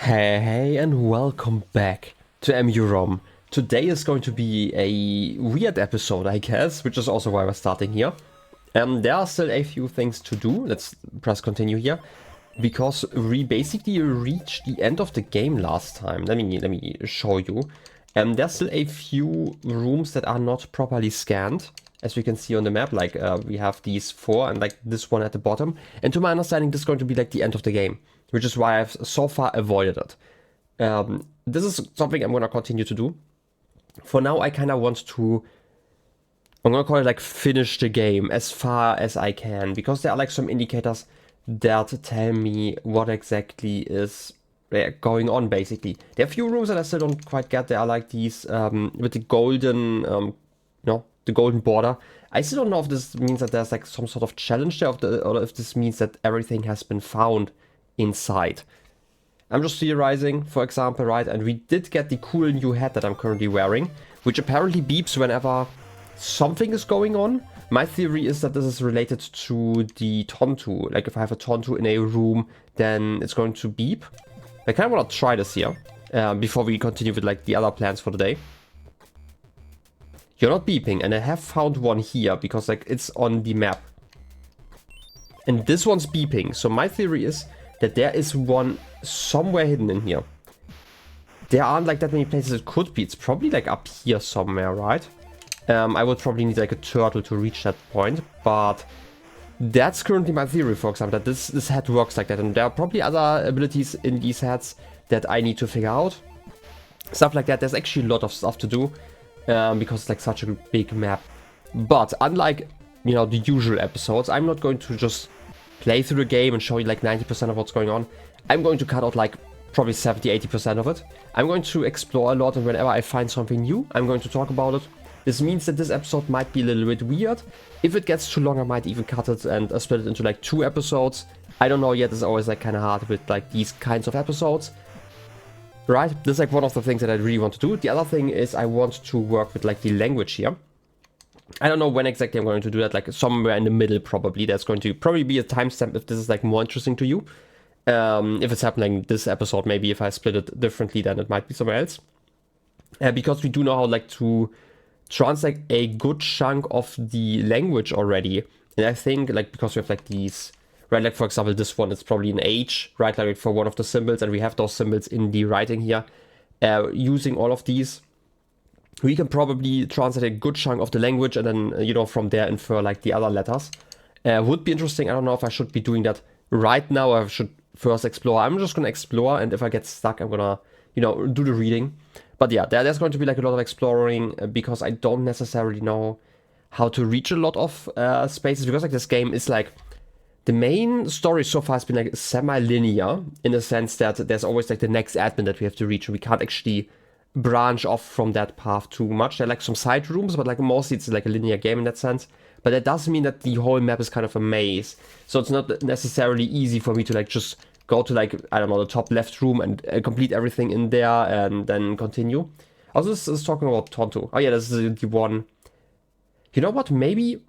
Hey, and welcome back to EMUUROM. Today is going to be a weird episode, I guess, which is also why we're starting here. There are still a few things to do. Let's press continue here, because we basically reached the end of the game last time. Let me show you. There's still a few rooms that are not properly scanned, as we can see on the map. Like we have these four and like this one at the bottom. And to my understanding, this is going to be like the end of the game, which is why I've so far avoided it. This is something I'm gonna continue to do. For now, I kind of want to, I'm gonna call it like finish the game as far as I can, because there are like some indicators that tell me what exactly is going on. Basically, there are a few rooms that I still don't quite get. There are like these with the golden, the golden border. I still don't know if this means that there's like some sort of challenge there, or if this means that everything has been found inside. I'm just theorizing, for example, right? And we did get the cool new hat that I'm currently wearing, which apparently beeps whenever something is going on. My theory is that this is related to the Tontu. Like if I have a Tontu in a room, then it's going to beep. I kind of want to try this here before we continue with like the other plans for the day. You're not beeping, and I have found one here because like it's on the map. And this one's beeping, so my theory is that there is one somewhere hidden in here. There aren't like that many places it could be. It's probably like up here somewhere, right? I would probably need like a turtle to reach that point, but that's currently my theory, for example, that this hat works like that. And there are probably other abilities in these hats that I need to figure out. Stuff like that. There's actually a lot of stuff to do because it's like such a big map. But unlike, you know, the usual episodes, I'm not going to just play through the game and show you like 90% of what's going on. I'm going to cut out like probably 70-80% of it. I'm going to explore a lot, and whenever I find something new, I'm going to talk about it. This means that this episode might be a little bit weird. If it gets too long, I might even cut it and split it into like 2 episodes. I don't know yet. It's always like kind of hard with like these kinds of episodes. Right? This is like one of the things that I really want to do. The other thing is I want to work with like the language here. I don't know when exactly I'm going to do that, like somewhere in the middle probably. There's going to probably be a timestamp if this is like more interesting to you. If it's happening this episode, maybe if I split it differently, then it might be somewhere else. Because we do know how like to translate a good chunk of the language already. And I think like because we have like these, right, like for example this one is probably an H, right, like for one of the symbols, and we have those symbols in the writing here. Using all of these, we can probably translate a good chunk of the language and then, you know, from there infer like the other letters. Would be interesting. I don't know if I should be doing that right now or I should first explore. I'm just gonna explore, and if I get stuck, I'm gonna, you know, do the reading. But yeah, there's going to be like a lot of exploring because I don't necessarily know how to reach a lot of spaces, because like this game is like, the main story so far has been like semi-linear in the sense that there's always like the next admin that we have to reach, and we can't actually branch off from that path too much. There are like some side rooms, but like mostly it's like a linear game in that sense. But that does mean that the whole map is kind of a maze, so it's not necessarily easy for me to like just go to like, I don't know, the top left room and complete everything in there and then continue. Also, this is talking about Tontu. Oh yeah, this is the one. You know what? Maybe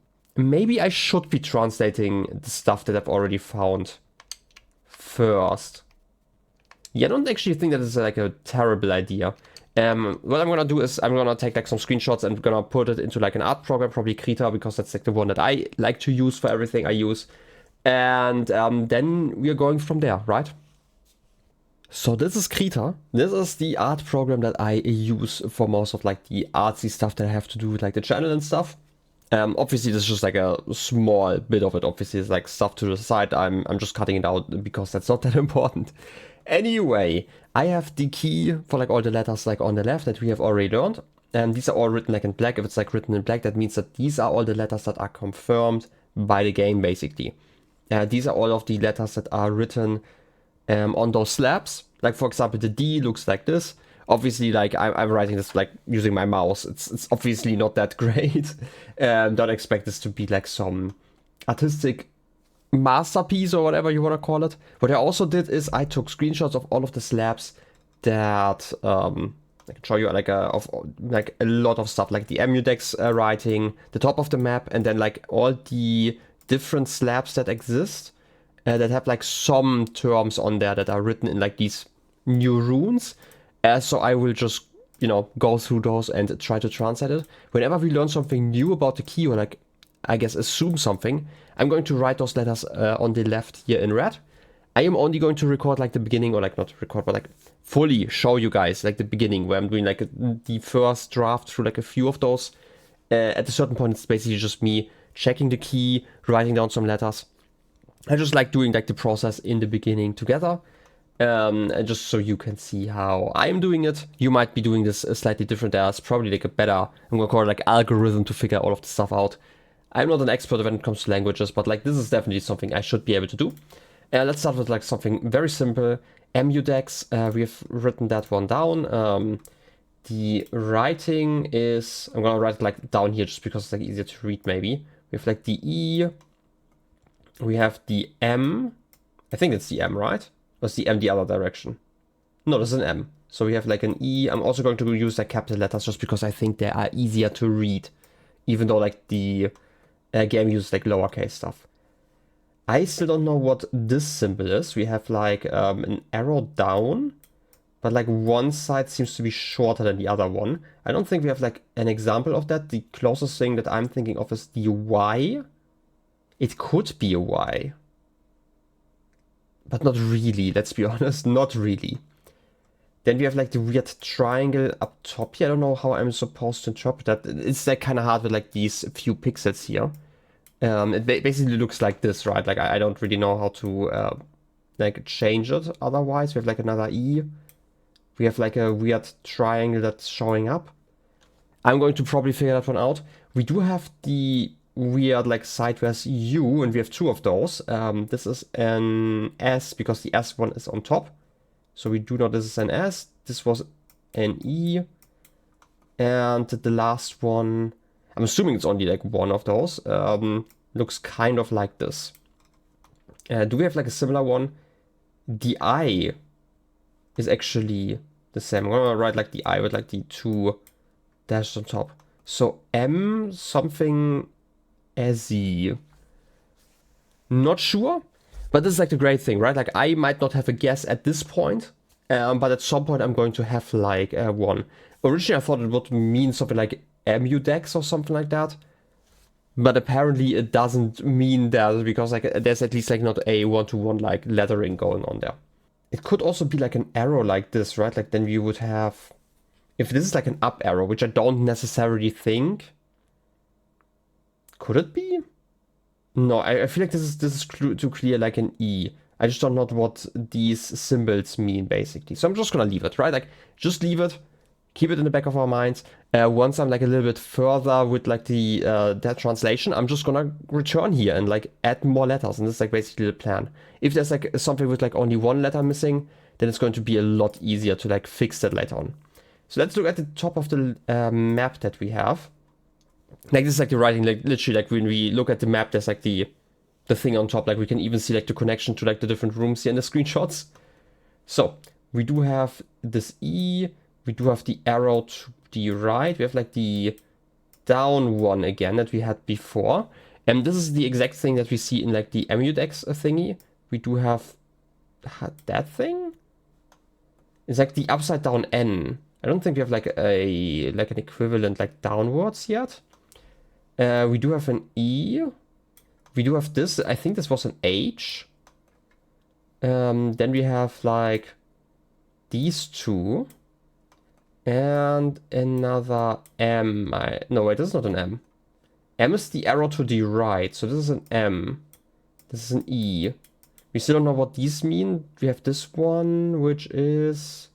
I should be translating the stuff that I've already found first. Yeah, I don't actually think that is like a terrible idea. What I'm gonna do is I'm gonna take like some screenshots and gonna put it into like an art program, probably Krita, because that's like the one that I like to use for everything I use. And then we are going from there, right? So this is Krita. This is the art program that I use for most of like the artsy stuff that I have to do with like the channel and stuff. Obviously this is just like a small bit of it. Obviously it's like stuff to the side. I'm just cutting it out because that's not that important. Anyway, I have the key for like all the letters like on the left that we have already learned. And these are all written like in black. If it's like written in black, that means that these are all the letters that are confirmed by the game basically. These are all of the letters that are written on those slabs. Like for example, the D looks like this. Obviously, like I'm writing this like using my mouse. It's obviously not that great. Don't expect this to be like some artistic masterpiece or whatever you want to call it. What I also did is I took screenshots of all of the slabs that I can show you like of like a lot of stuff, like the EMUUROM writing, the top of the map, and then like all the different slabs that exist that have like some terms on there that are written in like these new runes. So I will just, you know, go through those and try to translate it. Whenever we learn something new about the key, or like, I guess, assume something, I'm going to write those letters on the left here in red. I am only going to record like the beginning, or like not record, but like fully show you guys like the beginning, where I'm doing like the first draft through like a few of those. At a certain point, it's basically just me checking the key, writing down some letters. I just like doing like the process in the beginning together. And just so you can see how I'm doing it. You might be doing this slightly different. There's probably like a better, I'm gonna call it like algorithm to figure all of this stuff out. I'm not an expert when it comes to languages, but like this is definitely something I should be able to do. Let's start with like something very simple. EMUDEX, we have written that one down. The writing is, I'm gonna write it like down here just because it's like easier to read maybe. We have like the E, we have the M, I think it's the M, right? Or is the M the other direction? No, this is an M. So we have like an E. I'm also going to use like capital letters just because I think they are easier to read, even though like the game uses like lowercase stuff. I still don't know what this symbol is. We have like an arrow down, but like one side seems to be shorter than the other one. I don't think we have like an example of that. The closest thing that I'm thinking of is the Y. It could be a Y. But not really, let's be honest, not really. Then we have like the weird triangle up top here. I don't know how I'm supposed to interpret that. It's like kind of hard with like these few pixels here. It basically looks like this, right? Like I don't really know how to like change it otherwise. We have like another E. We have like a weird triangle that's showing up. I'm going to probably figure that one out. We do have the weird like sideways U, and we have two of those. This is an S because the S one is on top. So we do know this is an S. This was an E. And the last one, I'm assuming it's only like one of those, looks kind of like this. Do we have like a similar one? The I is actually the same. I'm gonna write like the I with like the two dashes on top. So M something SE. Not sure, but this is like the great thing, right? Like I might not have a guess at this point, but at some point I'm going to have like one. Originally I thought it would mean something like EMUDEX or something like that, but apparently it doesn't mean that because like there's at least like not a one-to-one like lettering going on there. It could also be like an arrow like this, right? Like then you would have, if this is like an up arrow, which I don't necessarily think. Could it be? No, I feel like this is too clear like an E. I just don't know what these symbols mean basically. So I'm just gonna leave it, right? Like just leave it, keep it in the back of our minds. Once I'm like a little bit further with like the that translation, I'm just gonna return here and like add more letters, and this is like basically the plan. If there's like something with like only one letter missing, then it's going to be a lot easier to like fix that later on. So let's look at the top of the map that we have. Like this is like the writing, like literally like when we look at the map, there's like the thing on top. Like we can even see like the connection to like the different rooms here in the screenshots. So we do have this E, we do have the arrow to the right, we have like the down one again that we had before. And this is the exact thing that we see in like the EMUDEX thingy. We do have that thing. It's like the upside down N. I don't think we have like an equivalent like downwards yet. We do have an E. We do have this. I think this was an H. Then we have like these two. And another M. No, wait, this is not an M. M is the arrow to the right. So this is an M. This is an E. We still don't know what these mean. We have this one, which is...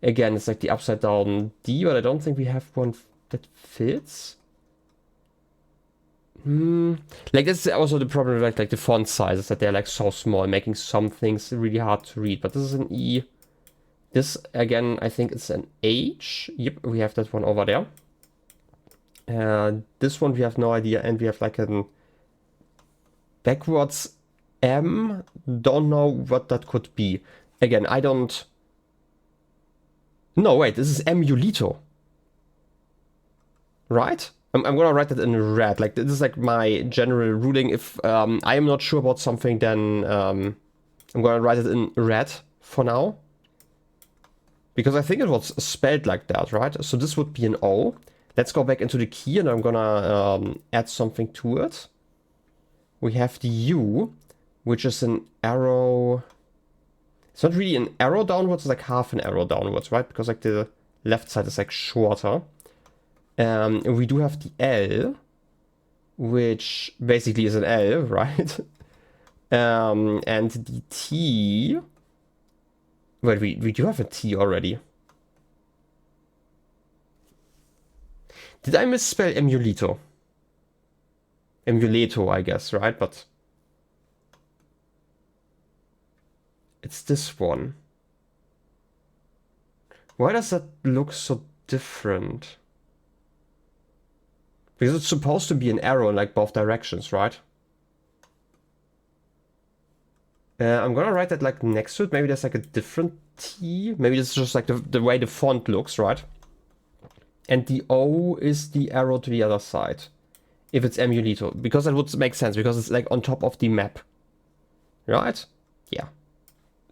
Again, it's like the upside down D, but I don't think we have one that fits. Like that's also the problem with like the font sizes, that they're like so small, making some things really hard to read. But this is an E. This again, I think it's an H. Yep, we have that one over there. This one we have no idea, and we have like an backwards M. Don't know what that could be. Again, I don't. No, wait, this is emulito. Right? I'm gonna write that in red. Like, this is like my general ruling. If I am not sure about something, then I'm gonna write it in red for now. Because I think it was spelled like that, right? So this would be an O. Let's go back into the key and I'm gonna add something to it. We have the U, which is an arrow. It's not really an arrow downwards, it's like half an arrow downwards, right? Because like the left side is like shorter. We do have the L, which basically is an L, right? And the T. Wait, we do have a T already. Did I misspell emulator? Emulator, I guess, right? But it's this one. Why does that look so different? Because it's supposed to be an arrow in like both directions, right? I'm gonna write that like next to it. Maybe there's like a different T. Maybe this is just like the way the font looks, right? And the O is the arrow to the other side. If it's emulator. Because that would make sense. Because it's like on top of the map. Right? Yeah.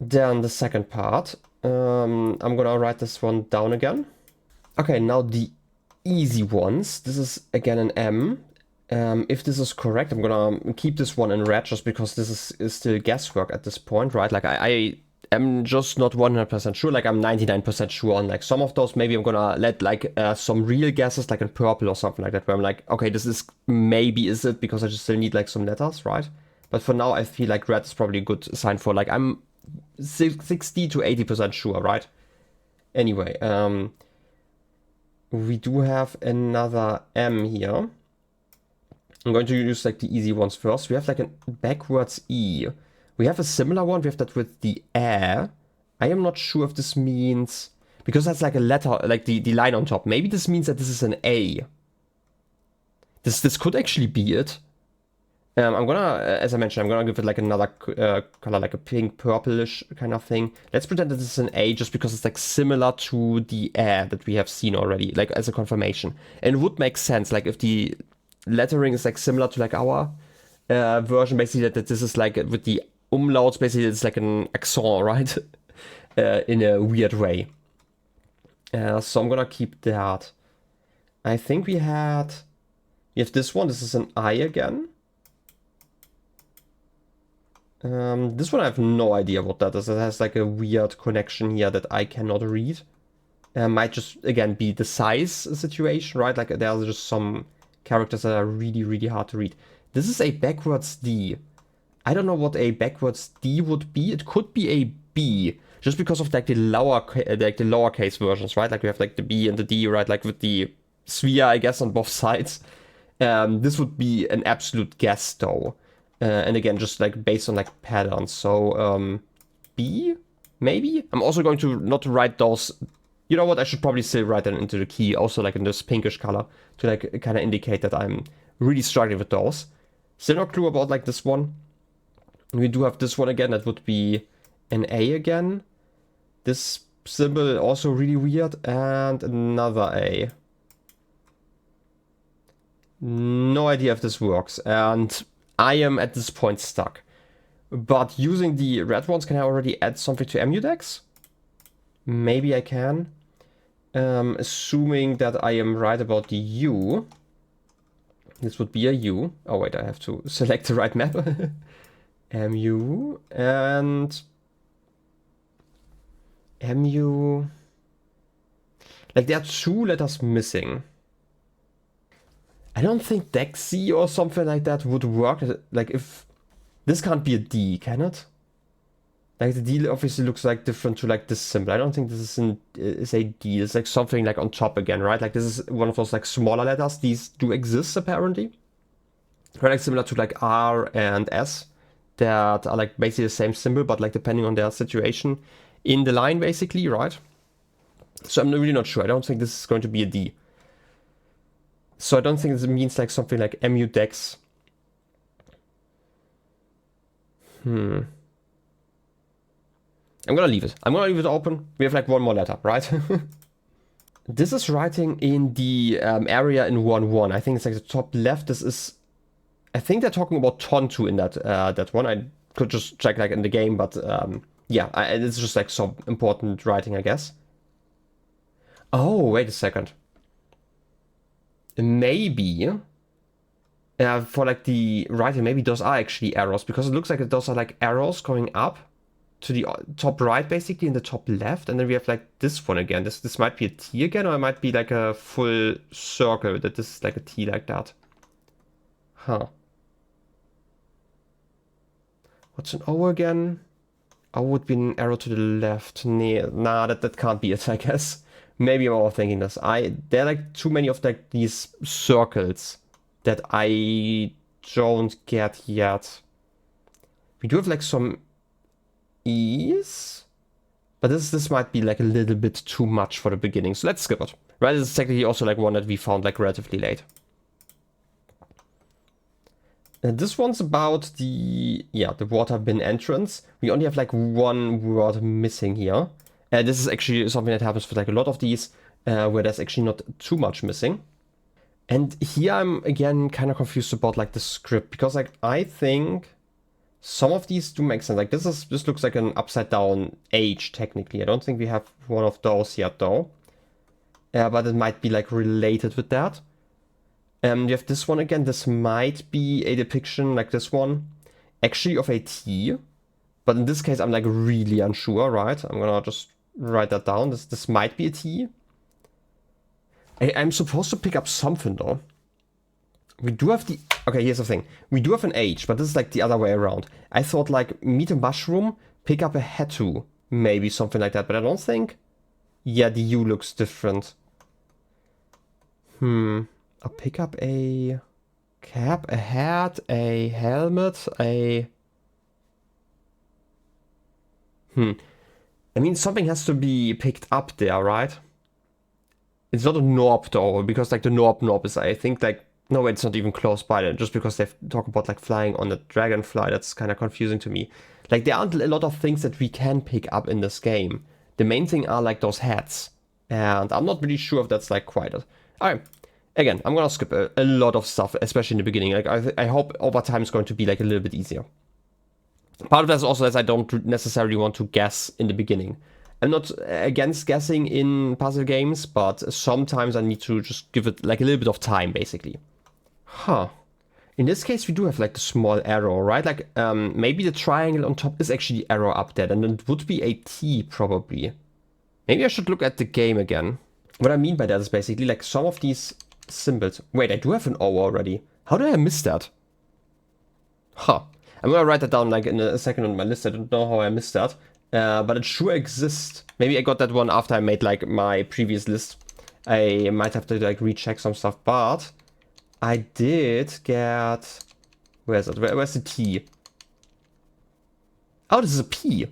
Then the second part. I'm gonna write this one down again. Okay, now the easy ones. This is again an M. If this is correct, I'm gonna keep this one in red just because this is still guesswork at this point, right? Like I am just not 100% sure, like I'm 99% sure on like some of those. Maybe I'm gonna let like some real guesses like in purple or something like that, where I'm like, okay, this is maybe is it, because I just still need like some letters, right? But for now I feel like red is probably a good sign for like I'm 60 to 80% sure, right? Anyway, we do have another M here. I'm going to use like the easy ones first. We have like a backwards E. We have a similar one. We have that with the air. I am not sure if this means, because that's like a letter, like the line on top. Maybe this means that this is an A. This could actually be it. I'm gonna, as I mentioned, I'm gonna give it like another color, like a pink, purplish kind of thing. Let's pretend that this is an A just because it's like similar to the air that we have seen already, like as a confirmation. And it would make sense, like if the lettering is like similar to like our version, basically that this is like with the umlauts, basically it's like an accent, right? In a weird way. So I'm gonna keep that. I think we have this one. This is an I again. This one I have no idea what that is. It has like a weird connection here that I cannot read. Might just again be the size situation, right? Like there are just some characters that are really, really hard to read. This is a backwards D. I don't know what a backwards D would be. It could be a B, just because of like the lowercase versions, right? Like we have like the B and the D, right? Like with the sphere, I guess, on both sides. This would be an absolute guess, though. And again, just like based on like patterns. So B, maybe. I'm also going to not write those. You know what? I should probably still write that into the key, also like in this pinkish color, to like kind of indicate that I'm really struggling with those. Still no clue about like this one. We do have this one again. That would be an A again. This symbol also really weird, and another A. No idea if this works, and I am at this point stuck. But using the red ones, can I already add something to EMUDEX? Maybe I can. Assuming that I am right about the U. This would be a U. Oh wait, I have to select the right map. MU and MU. Like there are 2 letters missing. I don't think DEXI or something like that would work. Like if this can't be a D, can it? Like the D obviously looks like different to like this symbol. I don't think this is a D. It's like something like on top again, right? Like this is one of those like smaller letters. These do exist apparently. Right, like similar to like R and S, that are like basically the same symbol, but like depending on their situation in the line, basically, right? So I'm really not sure. I don't think this is going to be a D. So I don't think this means like something like EMUDEX. I'm gonna leave it. I'm gonna leave it open. We have like one more letter, right? This is writing in the area in 1-1. I think it's like the top left. This is, I think they're talking about Tontu in that one. I could just check like in the game, but yeah, it's just like some important writing, I guess. Oh, wait a second. Maybe for like the right, maybe those are actually arrows, because it looks like those are like arrows going up to the top right, basically, and the top left, and then we have like this one again. This might be a T again, or it might be like a full circle that this is like a T like that. Huh. What's an O again? O would be an arrow to the left. Nah, that can't be it, I guess. Maybe I'm overthinking this. There are like too many of like these circles that I don't get yet. We do have like some E's, but this might be like a little bit too much for the beginning, so let's skip it. Right, this is technically also like one that we found like relatively late. And this one's about the water bin entrance. We only have like one word missing here. This is actually something that happens for like a lot of these, where there's actually not too much missing. And here I'm again kind of confused about like the script, because like I think some of these do make sense. Like this looks like an upside down H technically. I don't think we have one of those yet though. But it might be like related with that. You have this one again. This might be a depiction like this one, actually of a T. But in this case, I'm like really unsure, right? I'm gonna just write that down. This might be a T. I'm supposed to pick up something though. We do have the... Okay, here's the thing. We do have an H, but this is like the other way around. I thought like meet a mushroom, pick up a hatu. Maybe something like that, but I don't think... Yeah, the U looks different. I'll pick up a cap, a hat, a helmet, a... I mean, something has to be picked up there, right? It's not a Norb though, because like the Norb is, I think like... No, it's not even close by then, just because they talk about like flying on the dragonfly. That's kind of confusing to me. Like there aren't a lot of things that we can pick up in this game. The main thing are like those hats. And I'm not really sure if that's like quite it. Alright, again, I'm gonna skip a lot of stuff, especially in the beginning. Like I hope over time it's going to be like a little bit easier. Part of that is also that I don't necessarily want to guess in the beginning. I'm not against guessing in puzzle games, but sometimes I need to just give it like a little bit of time, basically. Huh. In this case, we do have like the small arrow, right? Like maybe the triangle on top is actually the arrow up there, and it would be a T probably. Maybe I should look at the game again. What I mean by that is basically like some of these symbols. Wait, I do have an O already. How did I miss that? Huh. I'm gonna write that down like in a second on my list. I don't know how I missed that. But it sure exists. Maybe I got that one after I made like my previous list. I might have to like recheck some stuff, but I did get... Where's it? Where's the T? Oh, this is a P.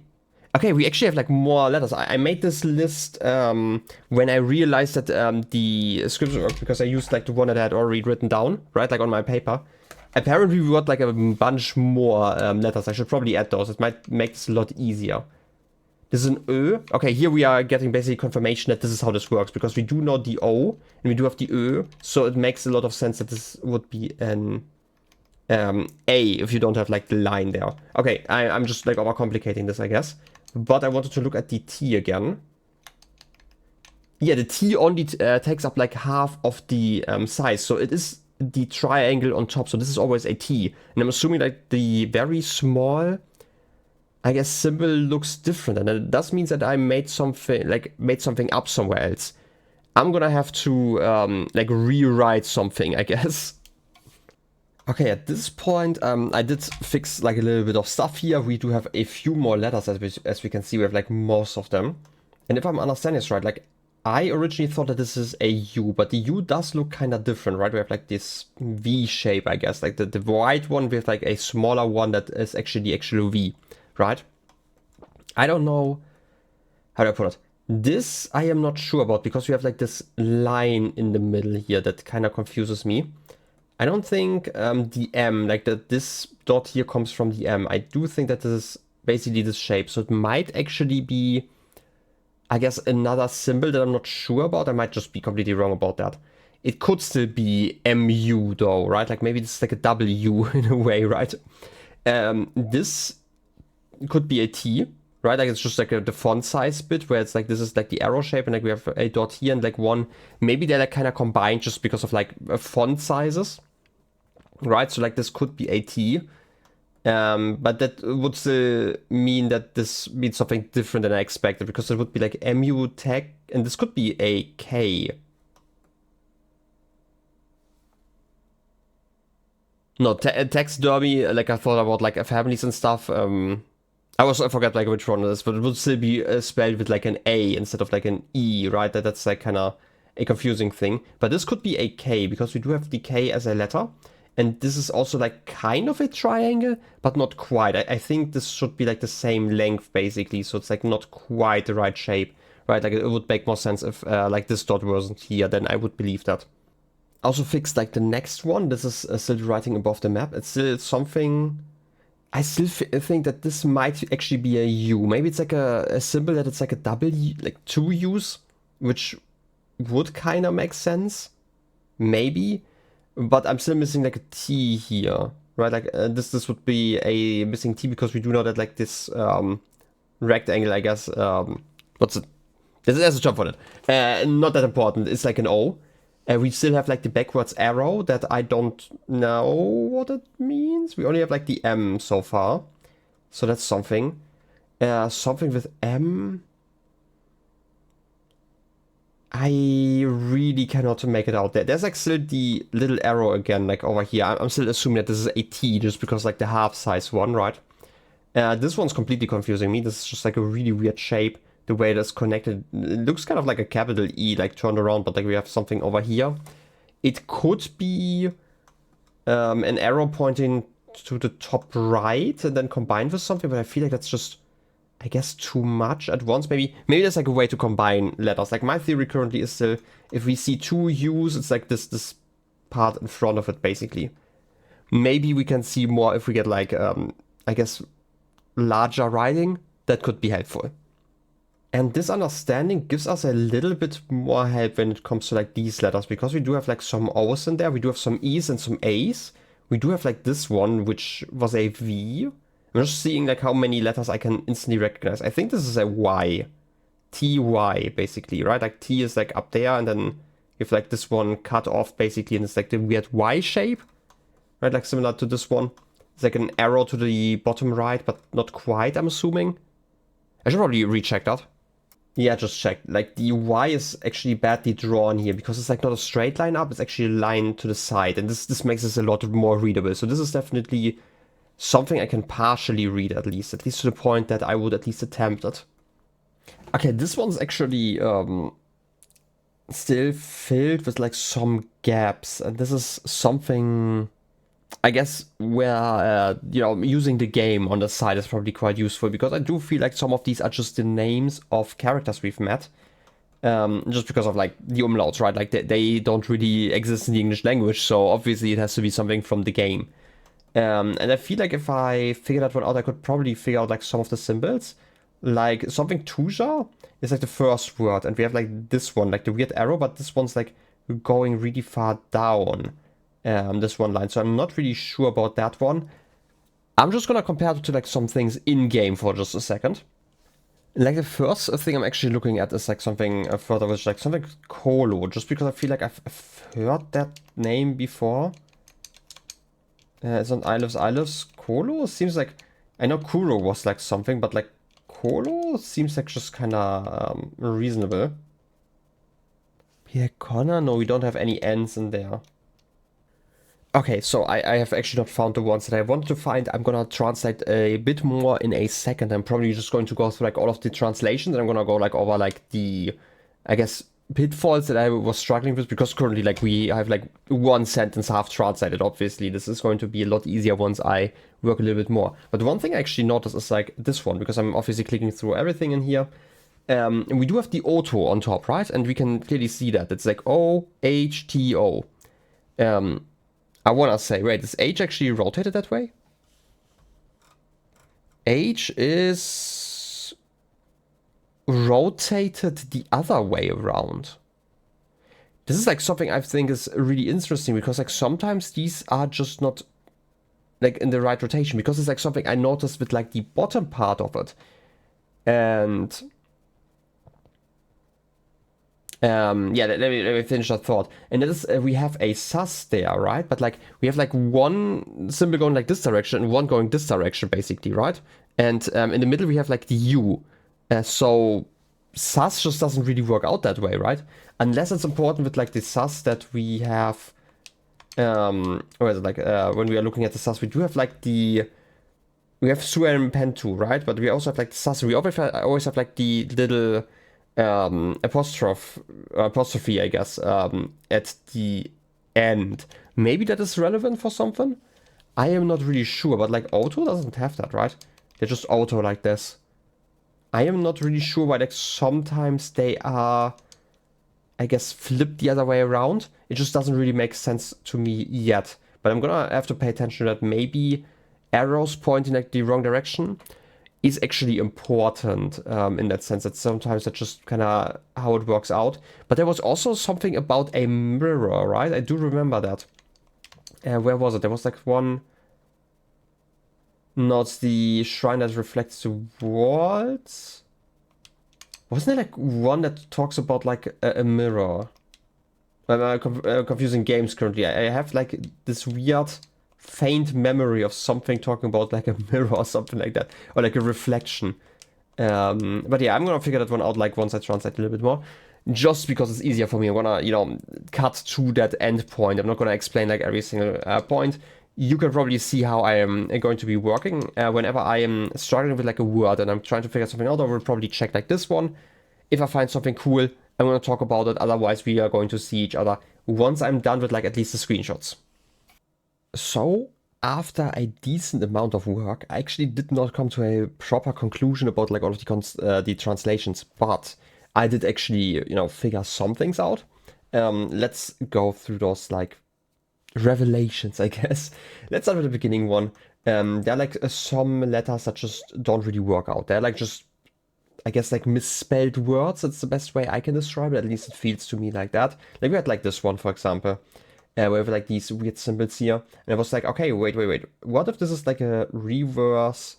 Okay, we actually have like more letters. I made this list when I realized that the scripts worked, because I used like the one that I had already written down, right? Like on my paper. Apparently we got like a bunch more letters. I should probably add those. It might make this a lot easier. This is an Ö. Okay, here we are getting basically confirmation that this is how this works, because we do know the O and we do have the Ö, so it makes a lot of sense that this would be an A if you don't have like the line there. Okay, I'm just like overcomplicating this, I guess. But I wanted to look at the T again. Yeah, the T only takes up like half of the size, so it is the triangle on top, so this is always a T. And I'm assuming like the very small, I guess, symbol looks different, and it does mean that I made something up somewhere else. I'm gonna have to like rewrite something, I guess. Okay, at this point, I did fix like a little bit of stuff here. We do have a few more letters, as we can see. We have like most of them. And if I'm understanding this right, like I originally thought that this is a U, but the U does look kind of different, right? We have like this V shape, I guess, like the white one with like a smaller one that is actually the actual V, right? I don't know how do I put it. This I am not sure about, because we have like this line in the middle here that kind of confuses me. I don't think the M, like this dot here comes from the M. I do think that this is basically this shape. So it might actually be, I guess, another symbol that I'm not sure about. I might just be completely wrong about that. It could still be MU though, right? Like maybe this is like a W in a way, right? This could be a T, right? Like it's just like the font size bit where it's like this is like the arrow shape and like we have a dot here and like one. Maybe they're like kind of combined just because of like font sizes, right? So like this could be a T. But that would still mean that this means something different than I expected, because it would be like MU tech, and this could be a K. No, taxidermy, like I thought about like families and stuff. I forgot like which one it is, but it would still be spelled with like an A instead of like an E, right? That's like kind of a confusing thing. But this could be a K, because we do have the K as a letter. And this is also like kind of a triangle, but not quite. I think this should be like the same length basically, so it's like not quite the right shape, right? Like it would make more sense if like this dot wasn't here, then I would believe that. Also fixed like the next one. This is still writing above the map. It's still something. I still think that this might actually be a U. Maybe it's like a symbol that it's like a W, like two U's, which would kind of make sense. Maybe. But I'm still missing like a T here, right? Like this would be a missing T, because we do know that like this rectangle, I guess, what's it? There's a term for it. Not that important. It's like an O. We still have like the backwards arrow that I don't know what it means. We only have like the M so far. So that's something. Something with M. I really cannot make it out there. There's like still the little arrow again, like over here. I'm still assuming that this is a T, just because like the half size one, right? This one's completely confusing me. This is just like a really weird shape. The way that's connected, it looks kind of like a capital E, like turned around, but like we have something over here. It could be an arrow pointing to the top right and then combined with something, but I feel like that's just, I guess, too much at once. Maybe there's like a way to combine letters. Like my theory currently is still, if we see two U's, it's like this part in front of it, basically. Maybe we can see more if we get like, I guess, larger writing. That could be helpful. And this understanding gives us a little bit more help when it comes to like these letters, because we do have like some O's in there, we do have some E's and some A's. We do have like this one, which was a V. I'm just seeing like how many letters I can instantly recognize. I think this is a Y. T-Y, basically, right? Like T is like up there, and then you have like this one cut off, basically, and it's like the weird Y shape, right? Like similar to this one. It's like an arrow to the bottom right, but not quite, I'm assuming. I should probably recheck that. Yeah, just check. Like the Y is actually badly drawn here, because it's like not a straight line up, it's actually a line to the side, and this makes this a lot more readable. So this is definitely something I can partially read, at least to the point that I would at least attempt it. Okay, this one's actually still filled with like some gaps, and this is something, I guess, where using the game on the side is probably quite useful, because I do feel like some of these are just the names of characters we've met, just because of like the umlauts, right? Like they don't really exist in the English language, so obviously it has to be something from the game. And I feel like if I figure that one out, I could probably figure out like some of the symbols. Like something Tuja is like the first word, and we have like this one, like the weird arrow, but this one's like going really far down. This one line, so I'm not really sure about that one. I'm just gonna compare it to like some things in game for just a second. Like the first thing I'm actually looking at is like something further, which like something Kolo, just because I feel like I've heard that name before. It's on Isles. Kolo seems like, I know Kuro was like something, but like Kolo seems like just kind of reasonable. Pierre Connor? No, we don't have any N's in there. Okay, so I have actually not found the ones that I wanted to find. I'm gonna translate a bit more in a second. I'm probably just going to go through like all of the translations, and I'm gonna go like over like the, I guess, pitfalls that I was struggling with, because currently like we have like one sentence half translated. Obviously this is going to be a lot easier once I work a little bit more. But one thing I actually noticed is like this one, because I'm obviously clicking through everything in here. And we do have the auto on top, right? And we can clearly see that it's like O-H-T-O. I want to say, wait, is H actually rotated that way? H is rotated the other way around. This is like something I think is really interesting, because like sometimes these are just not like in the right rotation, because it's like something I noticed with like the bottom part of it. And yeah, let me finish that thought. And that is, we have a sus there, right? But like, we have like one symbol going like this direction and one going this direction, basically, right? And in the middle, we have like the U. So sus just doesn't really work out that way, right? Unless it's important with like the sus that we have, or is it like, when we are looking at the sus, we do have like we have Su and Pentu, right? But we also have like the sus. We always have like the little apostrophe, I guess, at the end. Maybe that is relevant for something? I am not really sure, but like auto doesn't have that, right? They're just auto like this. I am not really sure why like sometimes they are, I guess, flipped the other way around. It just doesn't really make sense to me yet. But I'm gonna have to pay attention to that. Maybe arrows pointing like the wrong direction is actually important in that sense, that sometimes that's just kind of how it works out. But there was also something about a mirror, right? I do remember that. Where was it? There was like one... No, it's the shrine that reflects the walls. Wasn't there like one that talks about like a mirror? I'm confusing games currently. I have like this weird faint memory of something talking about like a mirror or something like that, or like a reflection. But yeah, I'm gonna figure that one out like once I translate a little bit more, just because it's easier for me. I'm gonna, you know, cut to that end point. I'm not gonna explain like every single point. You can probably see how I am going to be working whenever I am struggling with like a word and I'm trying to figure something out. I will probably check like this one. If I find something cool, I'm gonna talk about it. Otherwise, we are going to see each other once I'm done with like at least the screenshots. So, after a decent amount of work, I actually did not come to a proper conclusion about like all of the translations, but I did actually, you know, figure some things out. Let's go through those like revelations, I guess. Let's start with the beginning one. There are like some letters that just don't really work out. They're like just, I guess, like misspelled words. That's the best way I can describe it. At least it feels to me like that. Like we had like this one, for example. We have like these weird symbols here. And I was like, okay, wait. What if this is like a reverse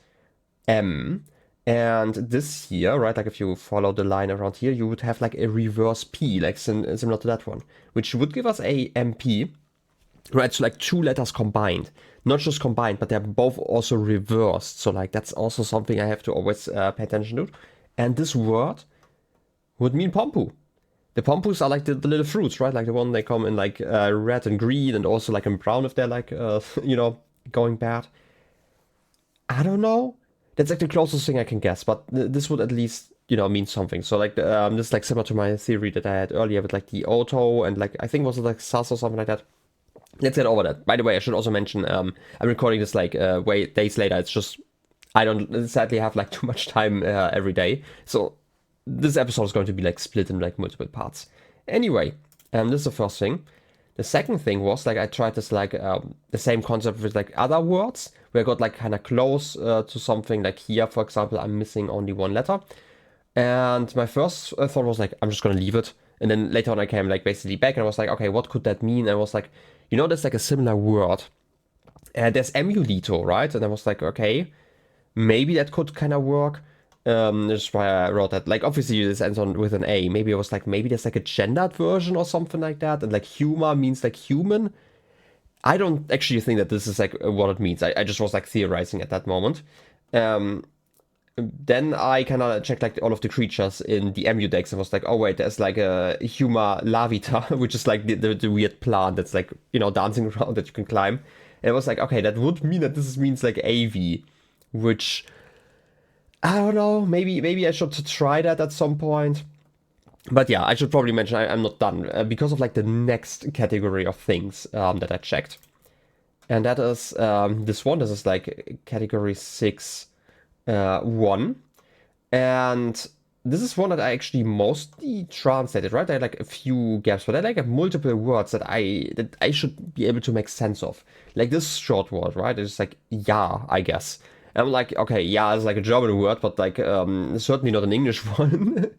M? And this here, right, like if you follow the line around here, you would have like a reverse P, like similar to that one, which would give us a MP, right? So like two letters combined, not just combined, but they're both also reversed. So like that's also something I have to always pay attention to. And this word would mean pompu. The pompous are like the little fruits, right? Like the one they come in like red and green and also like in brown if they're like, you know, going bad. I don't know. That's like the closest thing I can guess, but this would at least, you know, mean something. So like, this is like similar to my theory that I had earlier with like the auto and like, I think was it like sus or something like that. Let's get over that. By the way, I should also mention, I'm recording this like way days later. It's just, I don't sadly have like too much time every day. So this episode is going to be like split in like multiple parts. Anyway, this is the first thing. The second thing was like I tried this like the same concept with like other words where I got like kind of close to something. Like here, for example, I'm missing only one letter, and my first thought was like I'm just gonna leave it. And then later on I came like basically back and I was like, okay, what could that mean? And I was like, you know, there's like a similar word. There's emulito, right? And I was like, okay, maybe that could kind of work. That's why I wrote that. Like, obviously, this ends on with an A. Maybe I was like, maybe there's like a gendered version or something like that. And like, huma means like human. I don't actually think that this is like what it means. I just was like theorizing at that moment. Then I kind of checked like all of the creatures in the EMU decks and was like, oh wait, there's like a Huma lavita, which is like the weird plant that's like, you know, dancing around that you can climb. And I was like, okay, that would mean that this means like AV, which I don't know. Maybe I should try that at some point. But yeah, I should probably mention I'm not done because of like the next category of things that I checked, and that is this one. This is like category 6, 1, and this is one that I actually mostly translated. Right, I had like a few gaps, but I like have multiple words that I should be able to make sense of. Like this short word, right? It's like yeah, I guess. I'm like, okay, yeah, it's like a German word, but like certainly not an English one.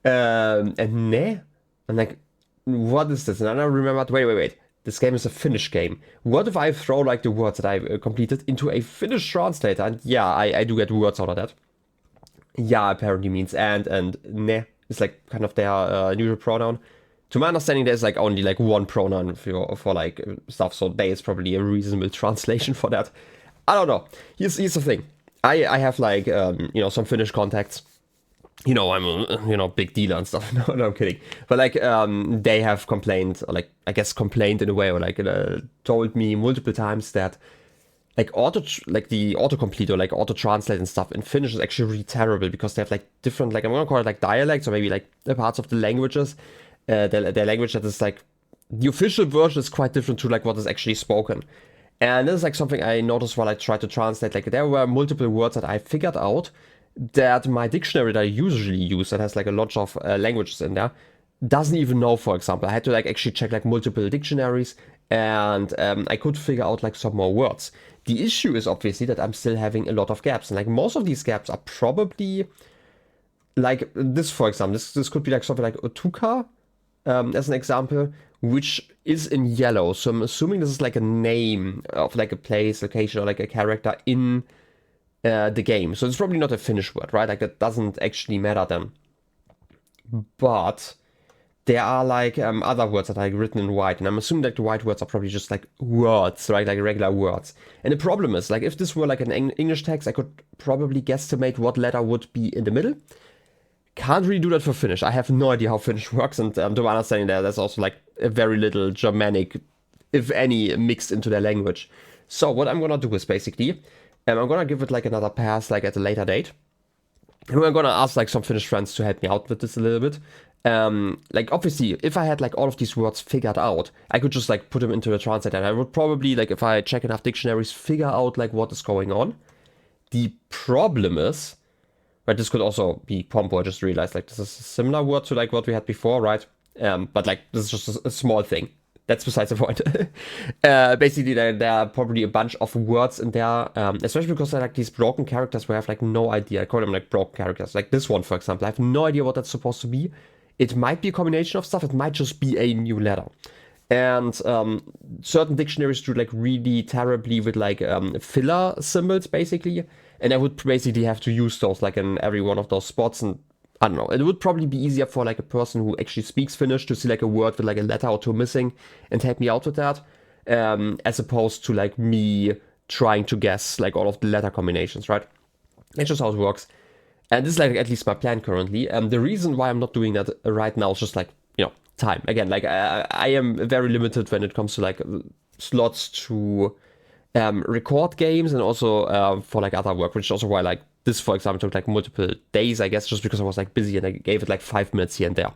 And ne, I'm like, what is this? And then I remembered, wait, this game is a Finnish game. What if I throw like the words that I've completed into a Finnish translator? And yeah, I do get words out of that. ja apparently means and ne is like kind of their neutral pronoun. To my understanding, there's like only like one pronoun for like stuff, so they is probably a reasonable translation for that. I don't know. Here's the thing. I have like you know, some Finnish contacts. You know, I'm a, you know, big dealer and stuff. No, no, I'm kidding. But like they have complained, or like I guess complained in a way, or like told me multiple times that like the autocomplete or like auto translate and stuff in Finnish is actually really terrible, because they have like different, like I'm gonna call it like dialects, or maybe like the parts of the languages, their language that is like the official version is quite different to like what is actually spoken. And this is like something I noticed while I tried to translate. Like there were multiple words that I figured out that my dictionary that I usually use, that has like a lot of languages in there, doesn't even know. For example, I had to like actually check like multiple dictionaries, and I could figure out like some more words. The issue is obviously that I'm still having a lot of gaps, and like most of these gaps are probably like this. For example, this could be like something like Otuka, as an example, which is in yellow. So I'm assuming this is like a name of like a place, location, or like a character in the game. So it's probably not a Finnish word, right? Like that doesn't actually matter then. But there are like other words that are like written in white, and I'm assuming that the white words are probably just like words, right? Like regular words. And the problem is, like, if this were like an English text, I could probably guesstimate what letter would be in the middle. Can't really do that for Finnish. I have no idea how Finnish works, and to my understanding, there's also like a very little Germanic, if any, mixed into their language. So what I'm gonna do is basically, I'm gonna give it like another pass, like at a later date. And we're gonna ask like some Finnish friends to help me out with this a little bit. Like obviously, if I had like all of these words figured out, I could just like put them into a translator, and I would probably, like, if I check enough dictionaries, figure out like what is going on. The problem is, right, this could also be Pompo. I just realized like this is a similar word to like what we had before, right? But like this is just a small thing. That's besides the point. Basically, there are probably a bunch of words in there, especially because they're like these broken characters where I have like no idea. I call them like broken characters. Like this one, for example, I have no idea what that's supposed to be. It might be a combination of stuff. It might just be a new letter. And certain dictionaries do like really terribly with like filler symbols, basically. And I would basically have to use those like in every one of those spots. And I don't know, it would probably be easier for like a person who actually speaks Finnish to see like a word with like a letter or two missing and help me out with that, as opposed to like me trying to guess like all of the letter combinations, right? That's just how it works. And this is like at least my plan currently. The reason why I'm not doing that right now is just like, you know, time. Again, like I am very limited when it comes to like slots to record games, and also for like other work, which is also why like this, for example, took like multiple days, I guess, just because I was like busy and I gave it like 5 minutes here and there.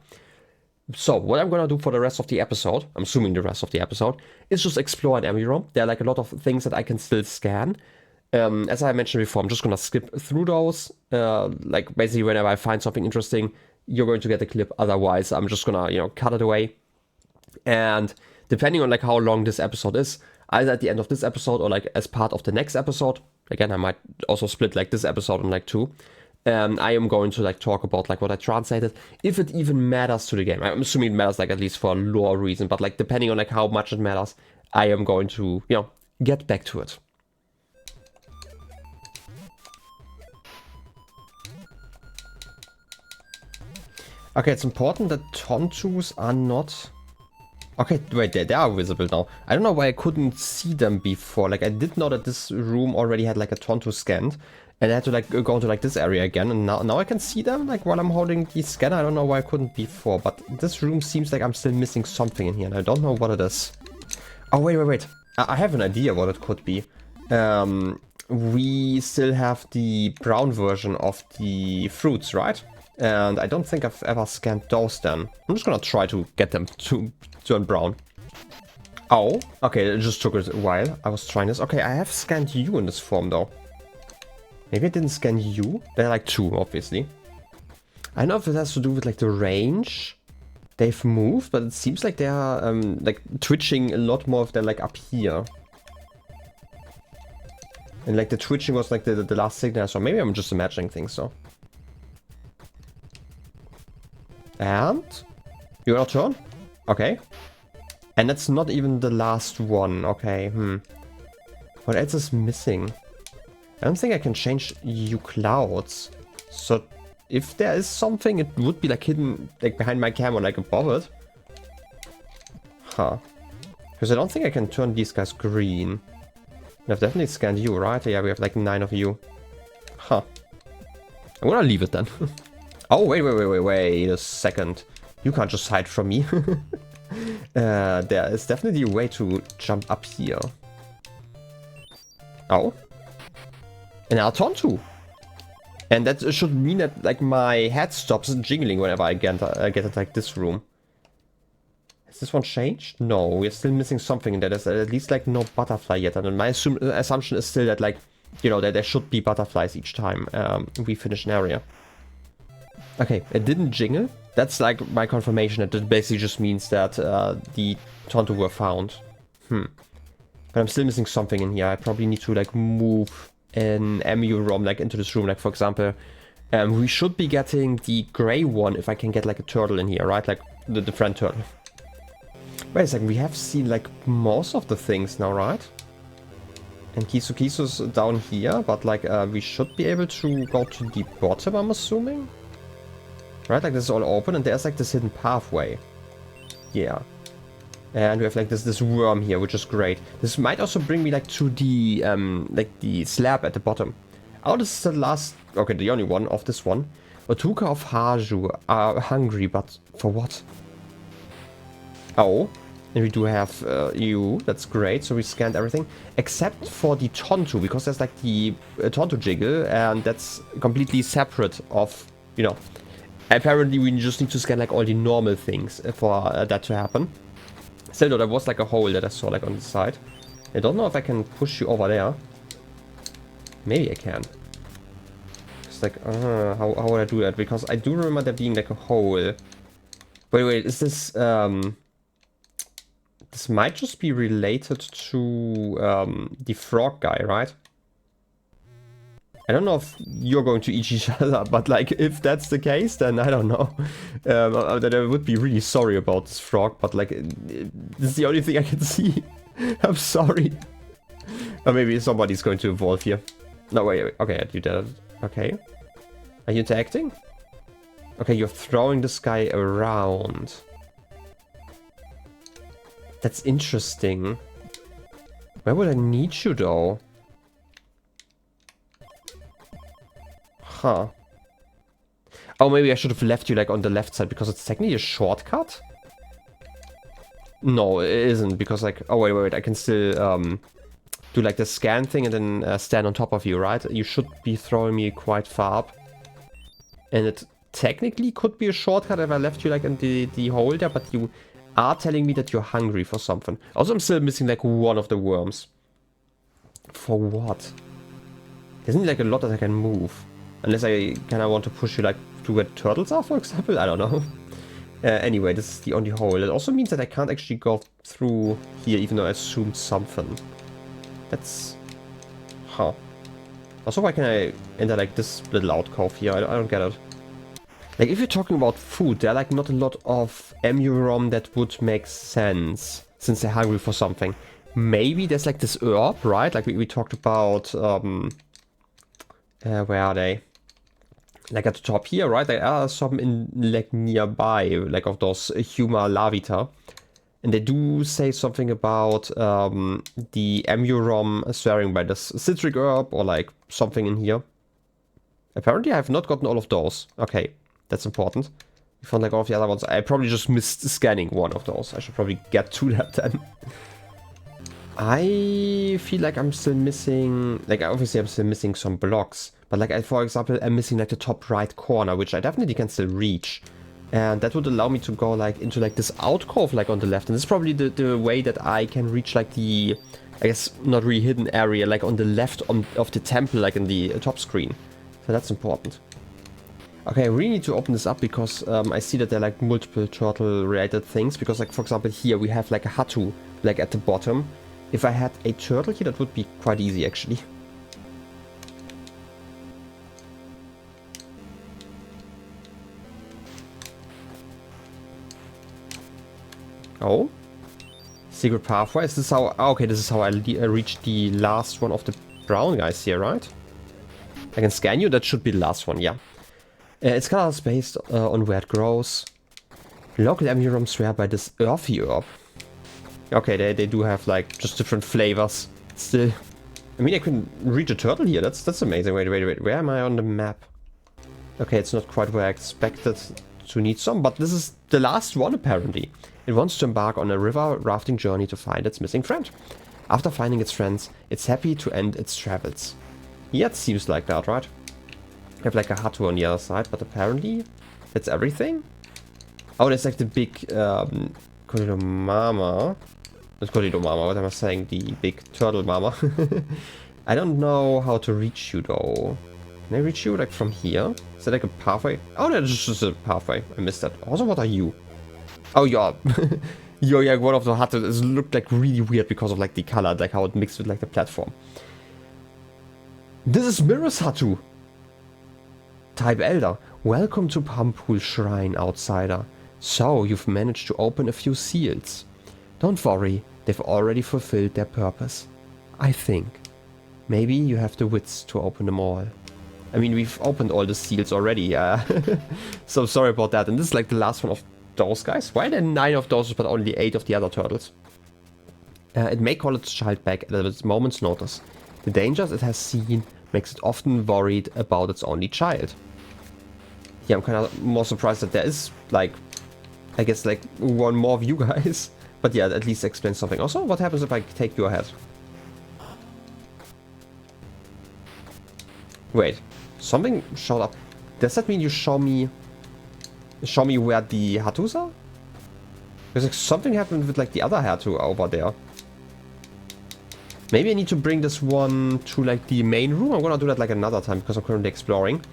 So what I'm gonna do for the rest of the episode, I'm assuming the rest of the episode, is just explore an EMUUROM. There are like a lot of things that I can still scan. As I mentioned before, I'm just gonna skip through those. Like basically whenever I find something interesting, you're going to get a clip. Otherwise, I'm just gonna, you know, cut it away. And depending on like how long this episode is, either at the end of this episode or like as part of the next episode, again, I might also split like this episode in like two. I am going to like talk about like what I translated, if it even matters to the game. I'm assuming it matters like at least for a lore reason, but like depending on like how much it matters, I am going to, you know, get back to it. Okay, it's important that tontus are not... Okay, wait, they are visible now. I don't know why I couldn't see them before. Like, I did know that this room already had like a tontu scanned, and I had to like go into like this area again, and now I can see them like while I'm holding the scanner. I don't know why I couldn't before, but this room seems like I'm still missing something in here, and I don't know what it is. Oh, wait. I have an idea what it could be. We still have the brown version of the fruits, right? And I don't think I've ever scanned those then. I'm just gonna try to get them to turn brown. Oh, okay, it just took a while. I was trying this. Okay, I have scanned you in this form though. Maybe I didn't scan you. They're like two, obviously. I don't know if it has to do with like the range they've moved, but it seems like they are like twitching a lot more if they're like up here. And like the twitching was like the last signal, so maybe I'm just imagining things, so. And you wanna turn? Okay. And that's not even the last one. Okay, What else is missing? I don't think I can change you clouds. So if there is something, it would be like hidden like behind my camera, like above it. Huh. Because I don't think I can turn these guys green. I've definitely scanned you, right? Yeah, we have like 9 of you. Huh. I'm gonna leave it then. Oh, wait a second. You can't just hide from me. There is definitely a way to jump up here. Oh. And I'll turn too. And that should mean that like my head stops jiggling whenever I get into like this room. Has this one changed? No, we're still missing something in there. There's at least like no butterfly yet. And my assumption is still that like, you know, that there should be butterflies each time we finish an area. Okay, it didn't jingle. That's like my confirmation that it basically just means that the Tonto were found. But I'm still missing something in here. I probably need to like move an EMUUROM like into this room. Like for example, we should be getting the gray one if I can get like a turtle in here, right? Like the friend turtle. Wait a second, we have seen like most of the things now, right? And Kisukisu's down here, but like we should be able to go to the bottom, I'm assuming. Right, like this is all open and there's like this hidden pathway. Yeah. And we have like this worm here, which is great. This might also bring me like to the the slab at the bottom. Oh, this is the last, okay, the only one of this one. Otuka of Haju are hungry, but for what? Oh, and we do have you, that's great. So we scanned everything except for the Tonto, because there's like the Tonto jiggle and that's completely separate of, you know. Apparently we just need to scan like all the normal things for that to happen. Still though, there was like a hole that I saw like on the side. I don't know if I can push you over there. Maybe I can. It's like, how would I do that? Because I do remember there being like a hole. Wait, is this, this might just be related to the frog guy, right? I don't know if you're going to eat each other, but like if that's the case, then I don't know. That I would be really sorry about this frog, but like this is the only thing I can see. I'm sorry. Or maybe somebody's going to evolve here. No, wait. Okay, you did it. Okay. Are you interacting? Okay, you're throwing this guy around. That's interesting. Where would I need you though? Huh. Oh, maybe I should have left you like on the left side because it's technically a shortcut? No, it isn't because like, oh wait, I can still do like the scan thing and then stand on top of you, right? You should be throwing me quite far up. And it technically could be a shortcut if I left you like in the hole there, but you are telling me that you're hungry for something. Also, I'm still missing like one of the worms. For what? There isn't like a lot that I can move. Unless I kind of want to push you like to where turtles are, for example. I don't know. Anyway, this is the only hole. It also means that I can't actually go through here, even though I assumed something. That's... Huh. Also, why can I enter like this little alcove here? I don't get it. Like, if you're talking about food, there are like not a lot of EMUUROM that would make sense, since they're hungry for something. Maybe there's like this herb, right? Like we talked about... where are they? Like at the top here, right? There are some in like nearby, like of those Huma Lavita. And they do say something about the EMUUROM swearing by this citric herb or like something in here. Apparently I have not gotten all of those. Okay, that's important. We found like all of the other ones. I probably just missed scanning one of those. I should probably get to that then. I feel like I'm still missing, like obviously I'm still missing some blocks. But like, for example, I'm missing like the top right corner, which I definitely can still reach. And that would allow me to go like into like this alcove like on the left. And this is probably the way that I can reach like the, I guess, not really hidden area, like on the left of the temple, like in the top screen. So that's important. Okay, I really need to open this up because I see that there are like multiple turtle related things. Because like, for example, here we have like a Hatu, like at the bottom. If I had a turtle here, that would be quite easy actually. Oh, secret pathway. Is this how? Oh, okay, this is how I reach the last one of the brown guys here, right? I can scan you. That should be the last one. Yeah. Its color is based on where it grows. Local EMUUROM swear by this earthy herb. Okay, they do have like just different flavors. Still, I mean, I can reach a turtle here. That's amazing. Wait. Where am I on the map? Okay, it's not quite where I expected to need some, but this is the last one apparently. It wants to embark on a river rafting journey to find its missing friend. After finding its friends, it's happy to end its travels. Yeah, it seems like that, right? I have like a hatu on the other side, but apparently that's everything. Oh, there's like the big Corridor Mama. Not Corridor Mama, what am I saying? The big turtle mama. I don't know how to reach you though. Can I reach you like from here? Is that like a pathway? Oh, that's just a pathway. I missed that. Also, what are you? Oh, you're you're like one of the huts. It looked like really weird because of like the color, like how it mixed with like the platform. This is Mirror's Hatu. Type Elder. Welcome to Pumpool Shrine, outsider. So, you've managed to open a few seals. Don't worry, they've already fulfilled their purpose. I think. Maybe you have the wits to open them all. I mean, we've opened all the seals already, so sorry about that. And this is like the last one of those guys. Why are there 9 of those but only 8 of the other turtles? It may call its child back at a moment's notice. The dangers it has seen makes it often worried about its only child. Yeah, I'm kind of more surprised that there is, like, I guess, like, one more of you guys. But yeah, at least explain something. Also, what happens if I take your head? Wait, something showed up. Does that mean you show me where the Hatus are? Because like, something happened with like the other Hatu over there. Maybe I need to bring this one to like the main room. I'm gonna do that like another time because I'm currently exploring.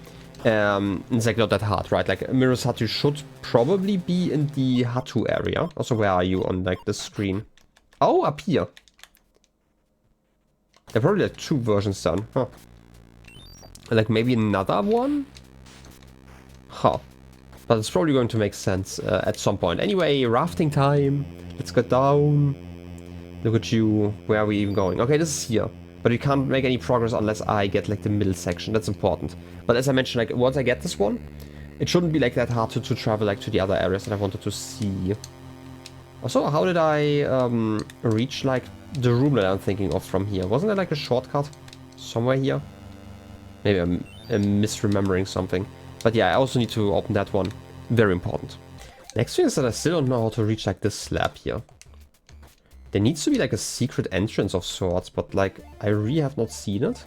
It's like not that hard, right? Like Mirror's Hatu should probably be in the Hatu area. Also, where are you on like the screen? Oh, up here. There are probably like 2 versions done. Huh. Like maybe another one? Huh. But it's probably going to make sense at some point. Anyway, rafting time. Let's go down. Look at you. Where are we even going? Okay, this is here. But we can't make any progress unless I get like the middle section. That's important. But as I mentioned, like once I get this one, it shouldn't be like that hard to travel like to the other areas that I wanted to see. Also, how did I reach like the room that I'm thinking of from here? Wasn't there like a shortcut somewhere here? Maybe I'm misremembering something. But yeah, I also need to open that one. Very important. Next thing is that I still don't know how to reach like this slab here. There needs to be like a secret entrance of sorts, but like I really have not seen it.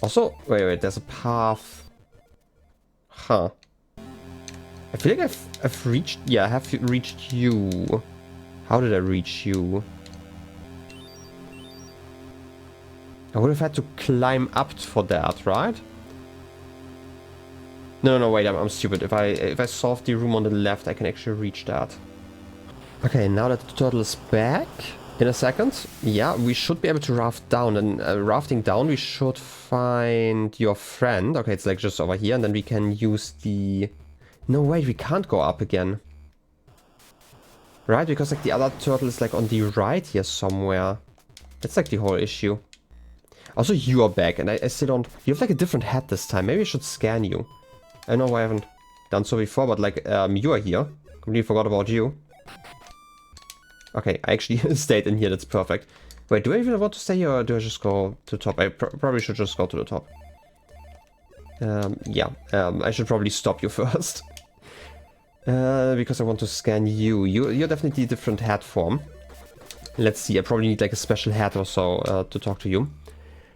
Also, wait, there's a path. Huh. I feel like I've reached, yeah, I have reached you. How did I reach you? I would have had to climb up for that, right? No, wait, I'm stupid. If I solve the room on the left, I can actually reach that. Okay, now that the turtle is back, in a second, yeah, we should be able to raft down. And rafting down, we should find your friend. Okay, it's like just over here, and then we can use the... No, wait, we can't go up again. Right, because like the other turtle is like on the right here somewhere. That's like the whole issue. Also, you are back, and I still don't... You have like a different hat this time. Maybe I should scan you. I know I haven't done so before, but like, you are here. Completely forgot about you. Okay, I actually stayed in here, that's perfect. Wait, do I even want to stay here, or do I just go to the top? I probably should just go to the top. Yeah, I should probably stop you first. Because I want to scan you. You're definitely a different hat form. Let's see, I probably need like a special hat or so to talk to you.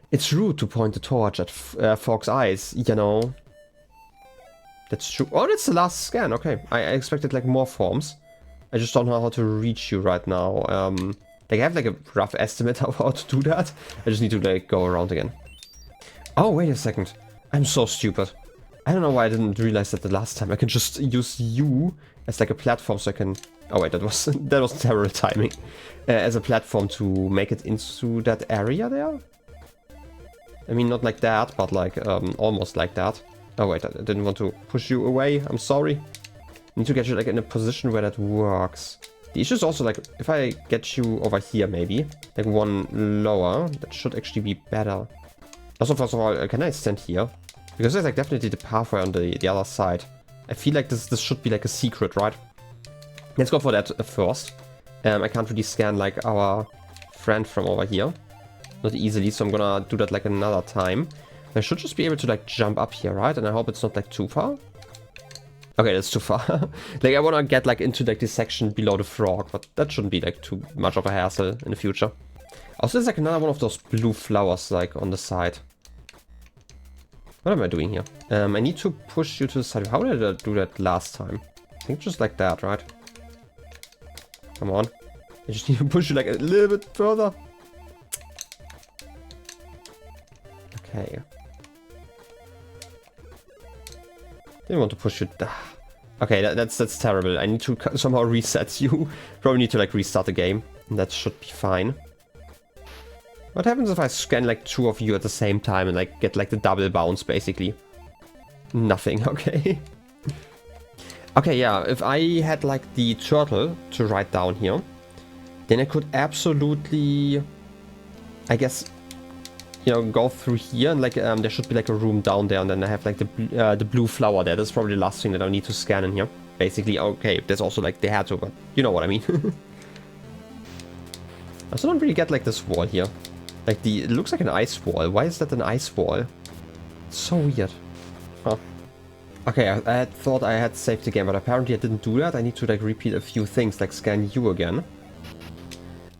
It's rude to point the torch at Fog's eyes, you know. That's true. Oh, that's the last scan. Okay, I expected like more forms. I just don't know how to reach you right now. Like I have like a rough estimate of how to do that. I just need to like go around again. Oh, wait a second. I'm so stupid. I don't know why I didn't realize that the last time. I can just use you as like a platform so I can... Oh wait, that was terrible timing. As a platform to make it into that area there. I mean, not like that, but like almost like that. Oh wait, I didn't want to push you away. I'm sorry. I need to get you like in a position where that works. The issue is also like, if I get you over here maybe, like one lower, that should actually be better. Also, first of all, can I stand here? Because there's like definitely the pathway on the other side. I feel like this should be like a secret, right? Let's go for that first. I can't really scan like our friend from over here. Not easily, so I'm gonna do that like another time. I should just be able to like jump up here, right? And I hope it's not like too far. Okay, that's too far. Like I wanna get like into like this section below the frog, but that shouldn't be like too much of a hassle in the future. Also, there's like another one of those blue flowers like on the side. What am I doing here? I need to push you to the side. How did I do that last time? I think just like that, right? Come on. I just need to push you like a little bit further. Okay. Didn't want to push you. Okay, that's terrible. I need to somehow reset you. Probably need to like restart the game. And that should be fine. What happens if I scan like 2 of you at the same time and like get like the double bounce basically? Nothing, okay. Okay, yeah, if I had like the turtle to write down here, then I could absolutely, I guess, you know, go through here and like there should be like a room down there, and then I have like the blue flower there. That's probably the last thing that I need to scan in here. Basically, okay, there's also like the hat, but you know what I mean. I also don't really get like this wall here. Like it looks like an ice wall. Why is that an ice wall? It's so weird. Huh. Okay, I had thought I had saved the game, but apparently I didn't do that. I need to like repeat a few things, like scan you again.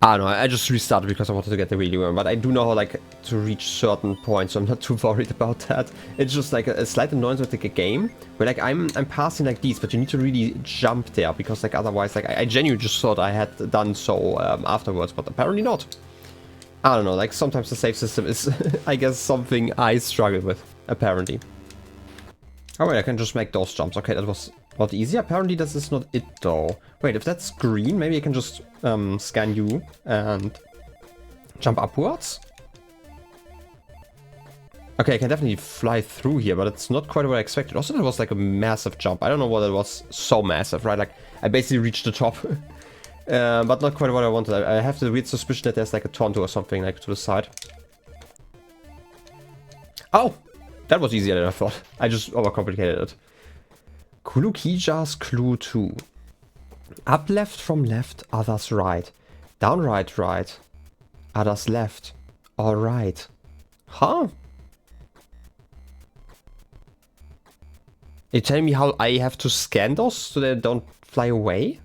I don't know, I just restarted because I wanted to get the really one, but I do know how like to reach certain points, so I'm not too worried about that. It's just like a slight annoyance with like a game where like I'm passing like these, but you need to really jump there because like otherwise like I genuinely just thought I had done so afterwards, but apparently not. I don't know, like sometimes the save system is I guess something I struggle with, apparently. Oh wait, I can just make those jumps. Okay, that was not easy. Apparently this is not it though. Wait, if that's green, maybe I can just scan you and jump upwards? Okay, I can definitely fly through here, but it's not quite what I expected. Also, that was like a massive jump. I don't know what it was so massive, right? Like, I basically reached the top. But not quite what I wanted. I have the weird suspicion that there's like a tonto or something like to the side. Oh! That was easier than I thought. I just overcomplicated it. Kulukija's clue 2. Up left from left, others right. Down right, right. Others left. All right. Huh? You telling me how I have to scan those so they don't fly away?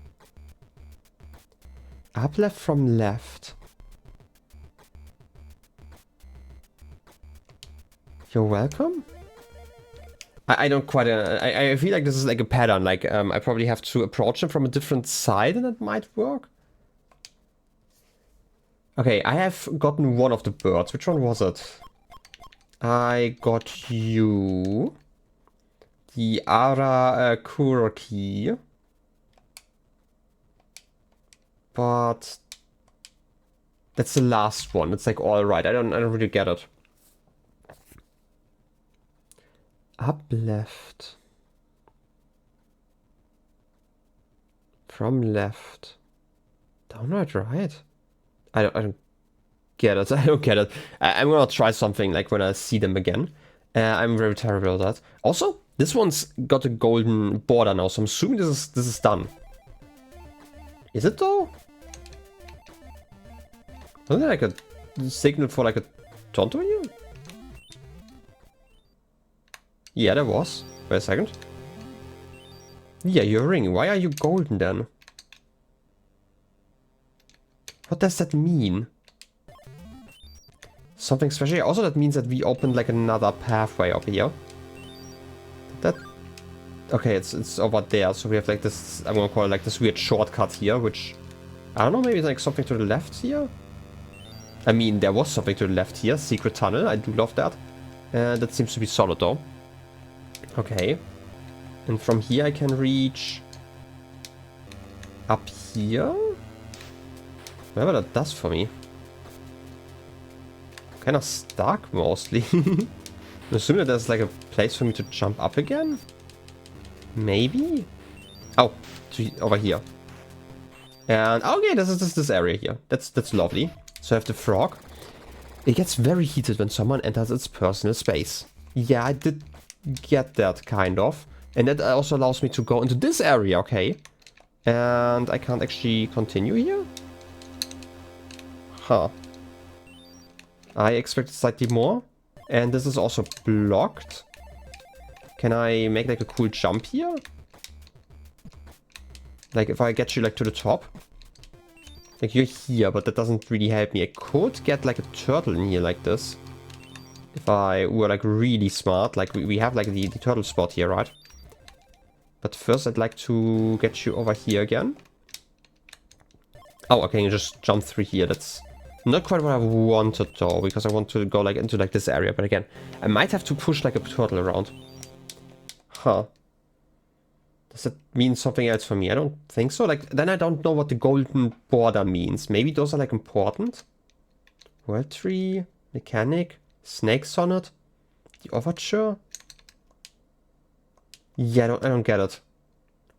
Up left from left. You're welcome? I don't quite... I feel like this is like a pattern. Like, I probably have to approach him from a different side and that might work. Okay, I have gotten one of the birds. Which one was it? I got you. The Ara Kuroki. But... that's the last one. It's like alright. I don't really get it. Up left. From left. Down right, right. I don't get it. I don't get it. I'm gonna try something like when I see them again. I'm very terrible at that. Also, this one's got a golden border now, so I'm assuming this is done. Is it though? Wasn't there like a signal for like a tonto here? Yeah, there was. Wait a second. Yeah, you're ringing. Why are you golden then? What does that mean? Something special. Also, that means that we opened like another pathway over here. That... okay, it's over there. So we have like this, I'm gonna call it like this weird shortcut here, which... I don't know, maybe it's like something to the left here? I mean, there was something to the left here. Secret tunnel. I do love that. That seems to be solid though. Okay. And from here I can reach up here. Whatever that does for me. Kind of stuck mostly. I'm assuming that there's like a place for me to jump up again. Maybe? Oh, over here. And okay, this is this area here. That's lovely. So I have the frog. It gets very heated when someone enters its personal space. Yeah, I did get that, kind of. And that also allows me to go into this area, okay. And I can't actually continue here? Huh. I expected slightly more. And this is also blocked. Can I make like a cool jump here? Like if I get you like to the top? Like you're here, but that doesn't really help me. I could get like a turtle in here like this. If I were like really smart. Like we have like the turtle spot here, right? But first I'd like to get you over here again. Oh, okay, you just jump through here. That's not quite what I wanted though, because I want to go like into like this area. But again, I might have to push like a turtle around. Huh. Does that mean something else for me? I don't think so. Like, then I don't know what the golden border means. Maybe those are like important. World tree, mechanic, snake sonnet, the overture. Yeah, I don't get it.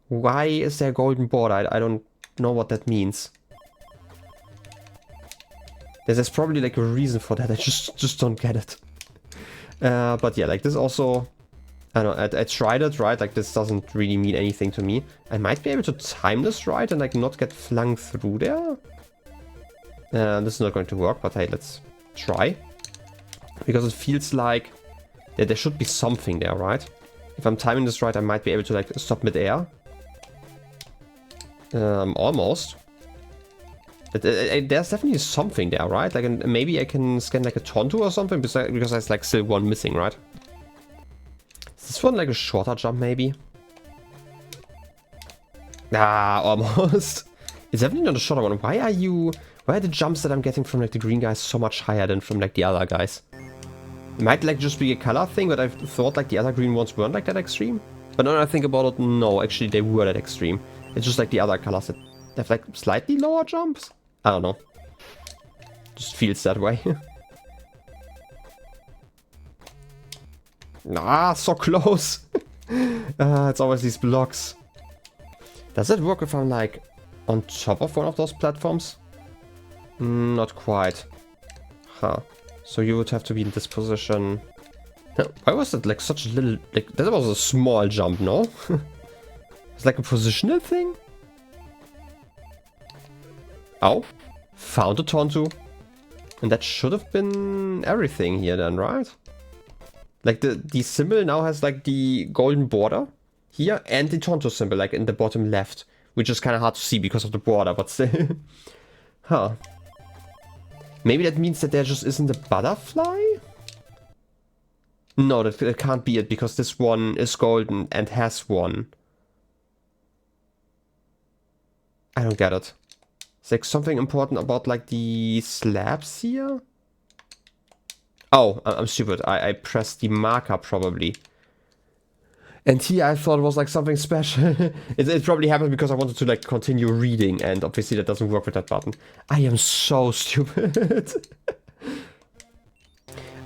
Why is there a golden border? I don't know what that means. There's probably like a reason for that. I just don't get it. But yeah, like this also... I don't know, I tried it, right? Like this doesn't really mean anything to me. I might be able to time this right and like not get flung through there. This is not going to work, but hey, let's try. Because it feels like there should be something there, right? If I'm timing this right, I might be able to like stop mid-air. Almost. There's definitely something there, right? Like, and maybe I can scan like a Tonto or something, because there's like still one missing, right? Is this one like a shorter jump, maybe? Ah, almost. It's definitely not a shorter one. Why are the jumps that I'm getting from like the green guys so much higher than from like the other guys? It might like just be a color thing, but I thought like the other green ones weren't like that extreme. But now that I think about it, no, actually they were that extreme. It's just like the other colors that have like slightly lower jumps. I don't know. Just feels that way. Ah, so close. It's always these blocks. Does it work if I'm like on top of one of those platforms? Not quite. Huh. So you would have to be in this position. Why was that like such a little... Like, that was a small jump, no? It's like a positional thing? Oh. Found a Tonto. And that should have been everything here then, right? Like the symbol now has like the golden border here and the Tonto symbol like in the bottom left. Which is kind of hard to see because of the border, but still. Huh. Maybe that means that there just isn't a butterfly? No, that can't be it, because this one is golden and has one. I don't get it. It's like something important about like the slabs here? Oh, I'm stupid. I pressed the marker probably. And here I thought it was like something special. It probably happened because I wanted to like continue reading, and obviously that doesn't work with that button. I am so stupid.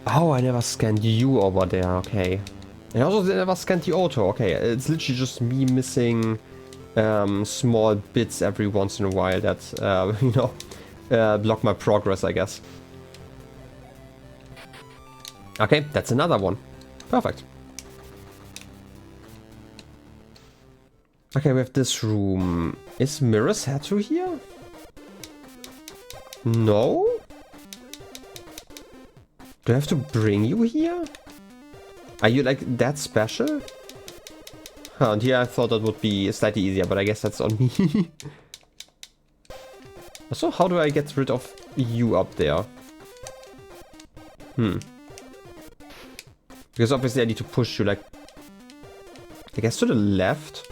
Oh, I never scanned you over there, okay. And I also never scanned the auto, okay. It's literally just me missing small bits every once in a while that, you know, block my progress, I guess. Okay, that's another one. Perfect. Okay, we have this room. Is Mirror's Head through here? No? Do I have to bring you here? Are you like that special? Huh, and here I thought that would be slightly easier, but I guess that's on me. So how do I get rid of you up there? Because obviously I need to push you like, I guess to the left.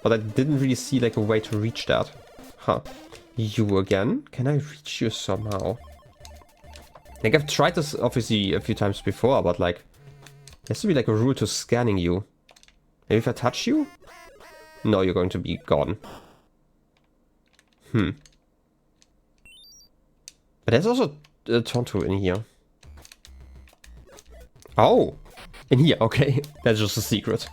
But I didn't really see like a way to reach that. Huh. You again? Can I reach you somehow? Like I've tried this obviously a few times before, but like there has to be like a rule to scanning you. Maybe if I touch you? No, you're going to be gone. But there's also a Tonto in here. Oh! In here, okay. That's just a secret.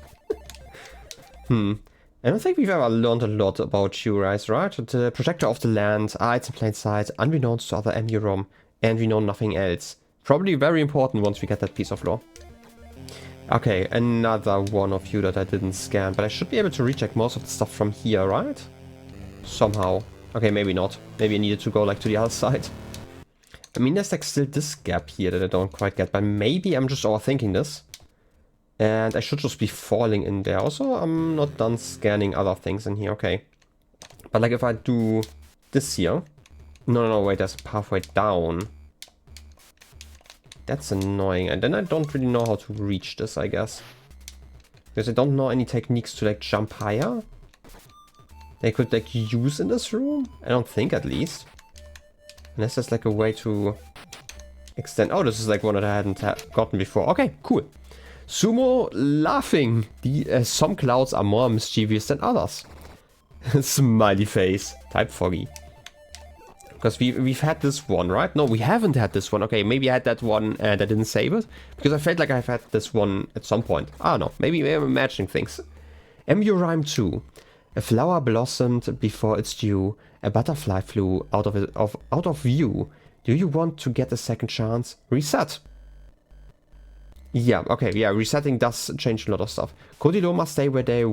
I don't think we've ever learned a lot about you guys, right? The protector of the land, it's in plain sight, unbeknownst to other EMUUROM, and we know nothing else. Probably very important once we get that piece of lore. Okay, another one of you that I didn't scan. But I should be able to recheck most of the stuff from here, right? Somehow. Okay, maybe not. Maybe I needed to go like to the other side. I mean, there's like still this gap here that I don't quite get. But maybe I'm just overthinking this. And I should just be falling in there. Also, I'm not done scanning other things in here. Okay. But like if I do this here. No, wait, there's a pathway down. That's annoying. And then I don't really know how to reach this, I guess. Because I don't know any techniques to like jump higher. They could like use in this room? I don't think, at least. Unless there's like a way to extend. Oh, this is like one that I hadn't gotten before. Okay, cool. Sumo laughing. Some clouds are more mischievous than others. Smiley face. Type foggy. Because we've had this one, right? No, we haven't had this one. Okay, maybe I had that one and I didn't save it. Because I felt like I've had this one at some point. I don't know. Maybe I'm imagining things. EMUUROM 2. A flower blossomed before its due. A butterfly flew out of view. Do you want to get a second chance? Reset. Yeah, okay, yeah, resetting does change a lot of stuff. Kodiloma stay where they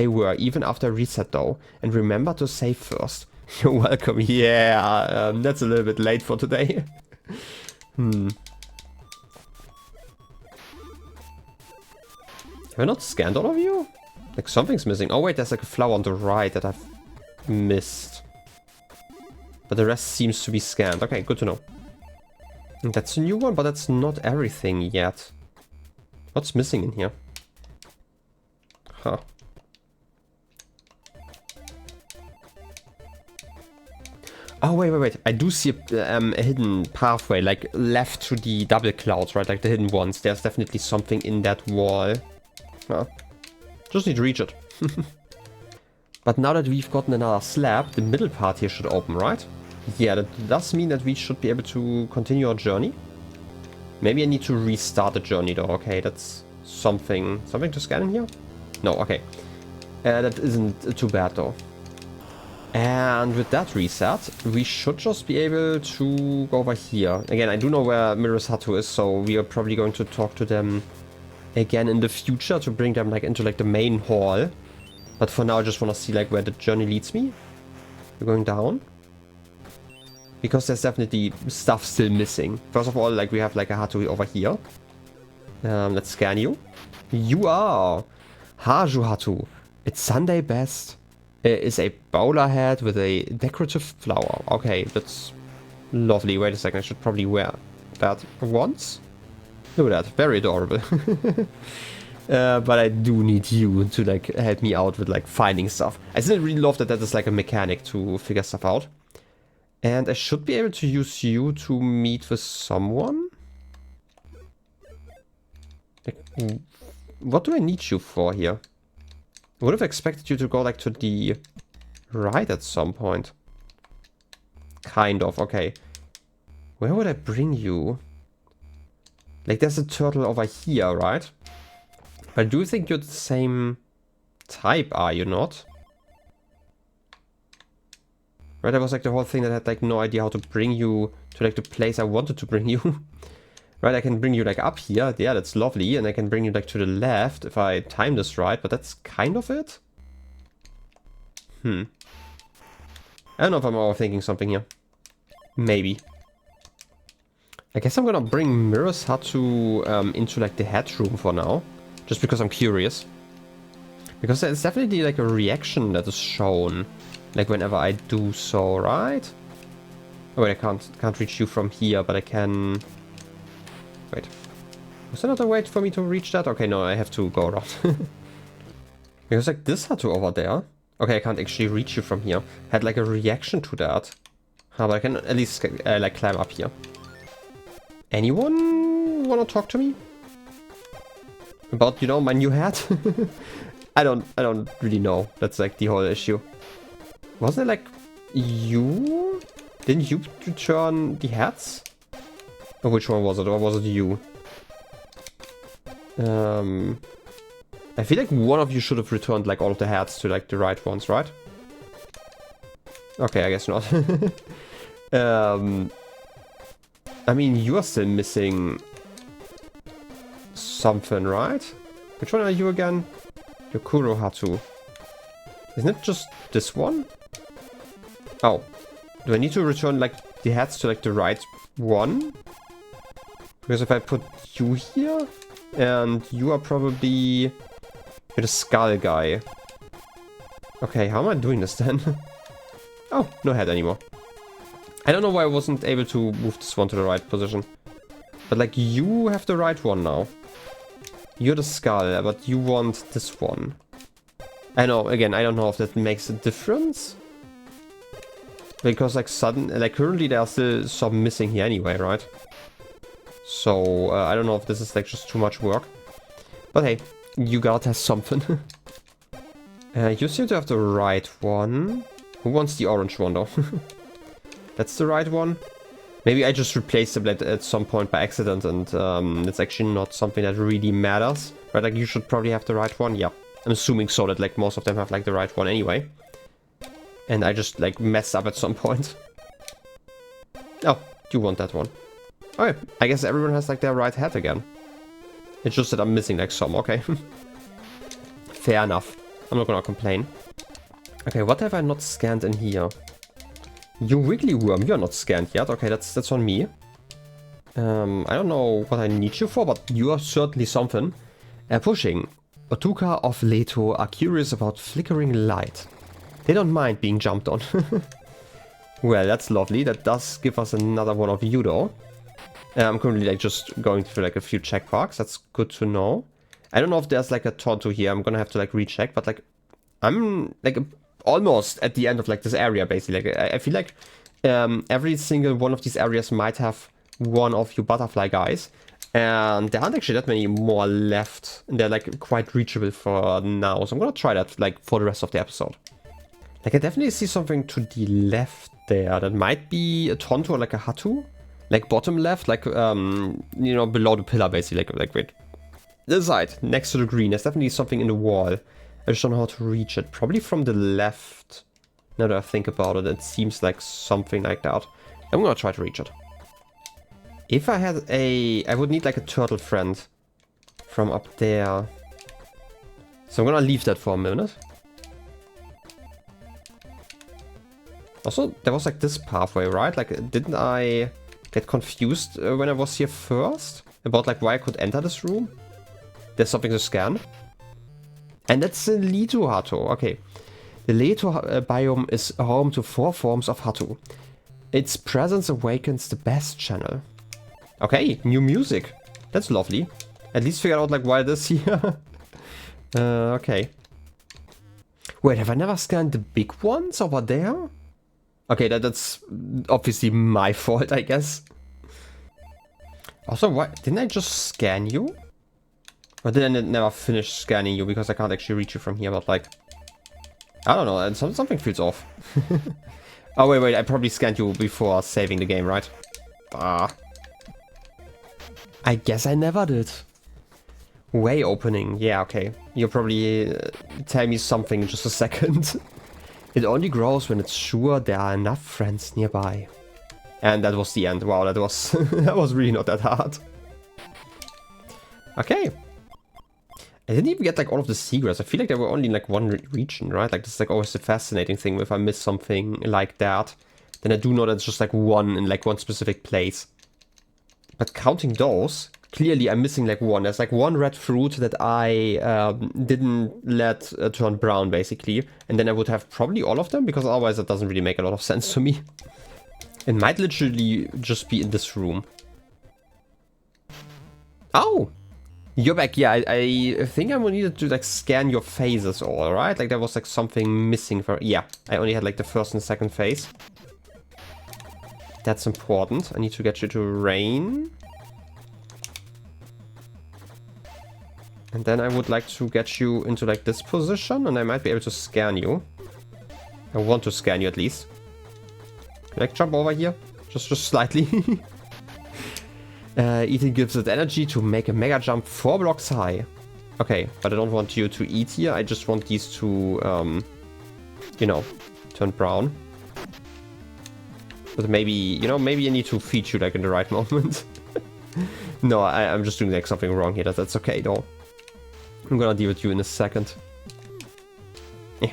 were, even after reset though. And remember to save first. You're welcome. Yeah, that's a little bit late for today. Have I not scanned all of you? Like something's missing. Oh wait, there's like a flower on the right that I've missed. But the rest seems to be scanned. Okay, good to know. That's a new one, but that's not everything yet. What's missing in here? Huh. Oh, wait. I do see a hidden pathway, like left to the double clouds, right? Like the hidden ones. There's definitely something in that wall. Huh. Just need to reach it. But now that we've gotten another slab, the middle part here should open, right? Yeah, that does mean that we should be able to continue our journey. Maybe I need to restart the journey though. Okay, that's something to scan in here? No, okay. That isn't too bad though. And with that reset, we should just be able to go over here. Again, I do know where Mirosatu is, so we are probably going to talk to them again in the future to bring them like into like the main hall. But for now, I just want to see like where the journey leads me. We're going down. Because there's definitely stuff still missing. First of all, like we have like a Hatui over here. Let's scan you. You are Haju Hatu. It's Sunday best. Is a bowler hat with a decorative flower. Okay, that's lovely. Wait a second, I should probably wear that once. Look at that, very adorable. But I do need you to like help me out with like finding stuff. I still really love that is like a mechanic to figure stuff out. And I should be able to use you to meet with someone. Like, what do I need you for here? I would have expected you to go like to the right at some point. Kind of, okay. Where would I bring you? Like there's a turtle over here, right? But I do think you're the same type, are you not? Right, that was like the whole thing that I had like no idea how to bring you to like the place I wanted to bring you. Right, I can bring you like up here. Yeah, that's lovely. And I can bring you like to the left if I time this right. But that's kind of it. I don't know if I'm overthinking something here. Maybe. I guess I'm gonna bring Mirosatu into like the headroom for now. Just because I'm curious. Because there's definitely like a reaction that is shown. Like whenever I do so, right? Oh wait, I can't reach you from here, but I can... Wait. Was there another way for me to reach that? Okay, no, I have to go around. Because like this Hatu over there. Okay, I can't actually reach you from here. Had like a reaction to that. But I can at least like climb up here. Anyone wanna talk to me? About, you know, my new hat? I don't really know. That's like the whole issue. Wasn't it like you? Didn't you return the hats? Or which one was it? Or was it you? I feel like one of you should have returned like all of the hats to like the right ones, right? Okay, I guess not. I mean, you are still missing something, right? Which one are you again? Yokuro Hatu. Isn't it just this one? Oh. Do I need to return, like, the heads to, like, the right one? Because if I put you here, and you are probably... You're the skull guy. Okay, how am I doing this then? Oh, no head anymore. I don't know why I wasn't able to move this one to the right position. But, like, you have the right one now. You're the skull, but you want this one. I know, again, I don't know if that makes a difference. Because, like, currently there are still some missing here anyway, right? So, I don't know if this is, like, just too much work. But hey, you gotta test something. You seem to have the right one. Who wants the orange one, though? That's the right one. Maybe I just replaced them at some point by accident, and it's actually not something that really matters. Right, like, you should probably have the right one. Yeah, I'm assuming so, that, like, most of them have, like, the right one anyway. And I just, like, messed up at some point. Oh, you want that one. Okay, I guess everyone has, like, their right head again. It's just that I'm missing, like, some, okay. Fair enough. I'm not gonna complain. Okay, what have I not scanned in here? You wiggly worm, you're not scanned yet. Okay, that's on me. I don't know what I need you for, but you are certainly something. Pushing. Otuka of Leto are curious about flickering light. They don't mind being jumped on. Well, that's lovely. That does give us another one of you, though. I'm currently, like, just going through, like, a few checkmarks. That's good to know. I don't know if there's, like, a Tonto here. I'm gonna have to, like, recheck. But, like, I'm, like, almost at the end of, like, this area, basically. Like, I feel like every single one of these areas might have one of you butterfly guys. And there aren't actually that many more left. And they're, like, quite reachable for now. So I'm gonna try that, like, for the rest of the episode. Like, I definitely see something to the left there. That might be a Tonto or, like, a Hatu. Like, bottom left, like, you know, below the pillar, basically. Like, wait. This side, next to the green. There's definitely something in the wall. I just don't know how to reach it. Probably from the left. Now that I think about it, it seems like something like that. I'm gonna try to reach it. If I had a... I would need, like, a turtle friend from up there. So I'm gonna leave that for a minute. Also, there was, like, this pathway, right? Like, didn't I get confused when I was here first? About, like, why I could enter this room? There's something to scan. And that's the Leto Hatu. Okay. The Leto biome is home to 4 forms of Hatu. Its presence awakens the best channel. Okay, new music. That's lovely. At least figured out, like, why it is here. Okay. Wait, have I never scanned the big ones over there? Okay, that's obviously my fault, I guess. Also, why didn't I just scan you? Or did I never finish scanning you because I can't actually reach you from here, but, like... I don't know, and something feels off. Oh, wait, I probably scanned you before saving the game, right? Ah. I guess I never did. Way opening, yeah, okay. You'll probably tell me something in just a second. It only grows when it's sure there are enough friends nearby. And that was the end. Wow, that was that was really not that hard. Okay. I didn't even get, like, all of the secrets. I feel like there were only in, like, one region, right? Like, this is, like, always the fascinating thing. If I miss something like that, then I do know that it's just, like, one in, like, one specific place. But counting those, clearly I'm missing, like, one. There's, like, one red fruit that I didn't let turn brown, basically. And then I would have probably all of them, because otherwise that doesn't really make a lot of sense to me. It might literally just be in this room. Oh! You're back. Yeah, I think I will need to, like, scan your phases all, right? Like, there was, like, something missing for... Yeah, I only had, like, the first and second phase. That's important. I need to get you to rain. And then I would like to get you into, like, this position, and I might be able to scan you. I want to scan you at least. Can I jump over here? Just slightly. Eating gives it energy to make a mega jump 4 blocks high. Okay, but I don't want you to eat here. I just want these to, you know, turn brown. But maybe, you know, maybe I need to feed you, like, in the right moment. No, I'm just doing like something wrong here. That's okay though. I'm gonna deal with you in a second. Yeah.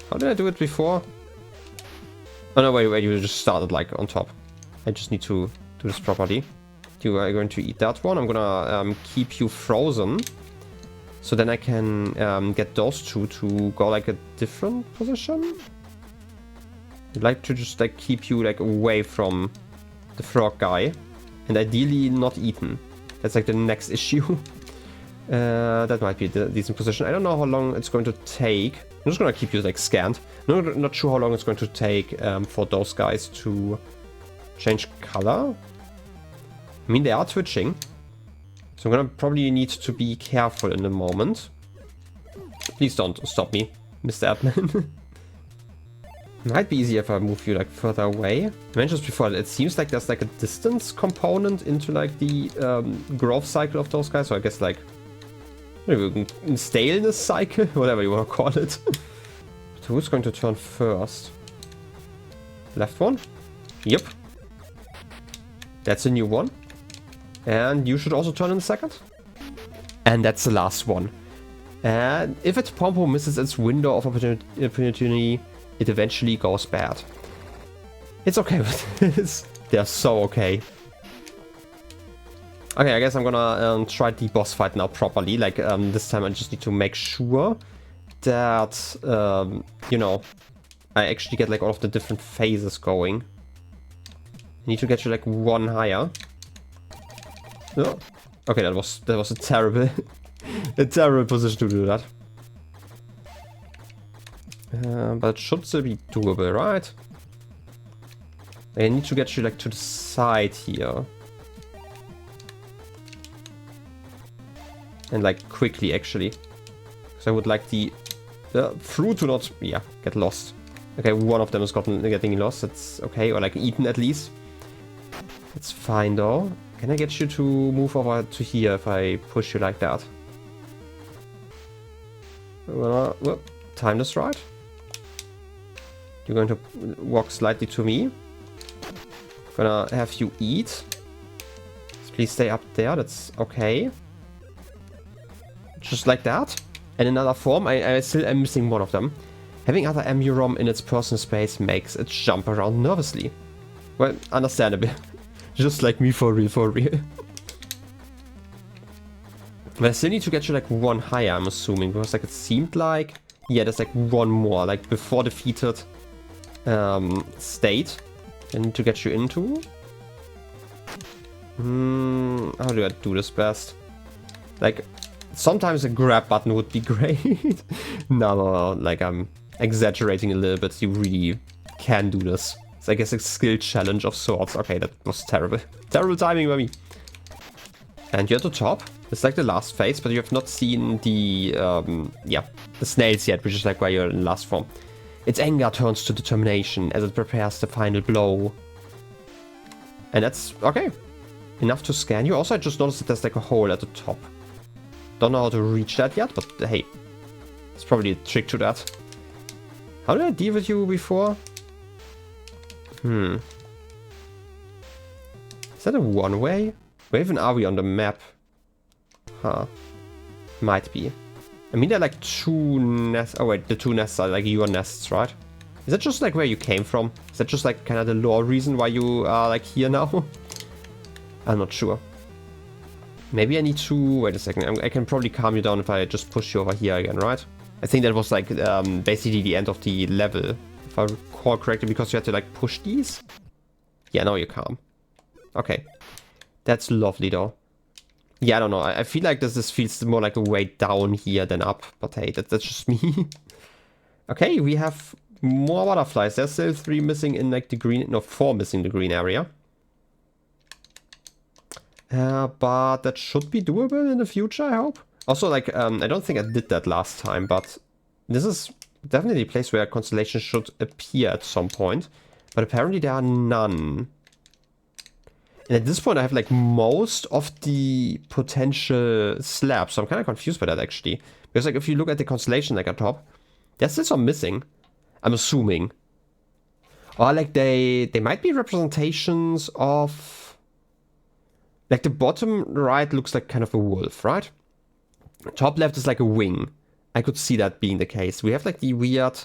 How did I do it before? Oh no, wait, you just started like on top. I just need to do this properly. You are going to eat that one. I'm gonna keep you frozen. So then I can get those two to go like a different position. I'd like to just like keep you like away from the frog guy. And ideally not eaten. That's like the next issue. That might be a decent position. I don't know how long it's going to take. I'm just gonna keep you like scanned. I'm not sure how long it's going to take for those guys to change color. I mean, they are twitching. So I'm gonna probably need to be careful in the moment. Please don't stop me, Mr. Admin. Might be easier if I move you like further away. I mentioned before, it seems like there's like a distance component into like the growth cycle of those guys. So I guess like maybe staleness cycle, whatever you want to call it. So who's going to turn first? Left one? Yep. That's a new one. And you should also turn in a second. And that's the last one. And if its Pompo misses its window of opportunity, it eventually goes bad. It's okay with this. They're so okay. Okay, I guess I'm gonna try the boss fight now properly. Like, this time I just need to make sure that, you know, I actually get like all of the different phases going. I need to get you like one higher. Oh. Okay, that was a terrible, a terrible position to do that. But it should still be doable, right? I need to get you like to the side here. And like quickly actually. Because I would like the fruit to not, yeah, get lost. Okay, one of them is getting lost, that's okay, or like eaten at least. It's fine though. Can I get you to move over to here if I push you like that? Well, time this right. You're going to walk slightly to me. Gonna have you eat. Please stay up there, that's okay. Just like that. In another form, I still am missing one of them. Having other EMUUROM in its personal space makes it jump around nervously. Well, understandable. Just like me, for real, for real. But I still need to get you like one higher, I'm assuming, because like it seemed like, yeah, there's like one more, like before defeated state. I need to get you into. How do I do this best? Like, sometimes a grab button would be great. No, like I'm exaggerating a little bit. You really can do this. It's, I guess, a skill challenge of sorts. Okay, that was terrible. Terrible timing by me. And you're at the top. It's like the last phase, but you have not seen the, yeah, the snails yet, which is like where you're in last form. Its anger turns to determination as it prepares the final blow. And that's, okay. Enough to scan you. Also, I just noticed that there's like a hole at the top. Don't know how to reach that yet, but hey. It's probably a trick to that. How did I deal with you before? Is that a one-way? Where even are we on the map? Huh. Might be. I mean, there are like two nests. Oh wait, the two nests are like your nests, right? Is that just like where you came from? Is that just like kind of the lore reason why you are like here now? I'm not sure. Maybe I need to... Wait a second. I can probably calm you down if I just push you over here again, right? I think that was like basically the end of the level, if I recall correctly, because you had to like push these. Yeah, now you're calm. Okay. That's lovely though. Yeah, I don't know. I feel like this feels more like a way down here than up. But hey, that's just me. Okay, we have more butterflies. There's still 3 missing in like the green... No, 4 missing in the green area. But that should be doable in the future, I hope. Also, like, I don't think I did that last time, but this is definitely a place where constellations should appear at some point. But apparently there are none. And at this point I have like most of the potential slabs, so I'm kind of confused by that actually. Because like if you look at the constellation like at top, there's still some missing, I'm assuming. Or like they might be representations of... Like the bottom right looks like kind of a wolf, right? Top left is like a wing. I could see that being the case. We have like the weird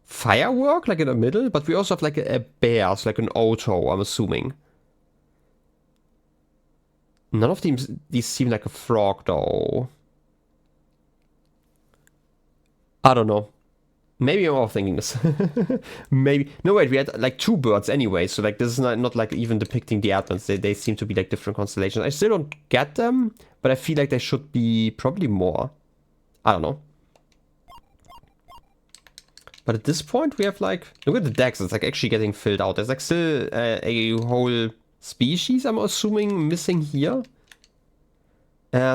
firework like in the middle, but we also have like a bear, so like an auto, I'm assuming. None of these seem like a frog though. I don't know. Maybe I'm overthinking this. Maybe. No, wait, we had like 2 birds anyway, so like this is not like even depicting the advents. They seem to be like different constellations. I still don't get them, but I feel like they should be probably more. I don't know. But at this point we have like, look at the decks, it's like actually getting filled out. There's like still a whole species, I'm assuming, missing here.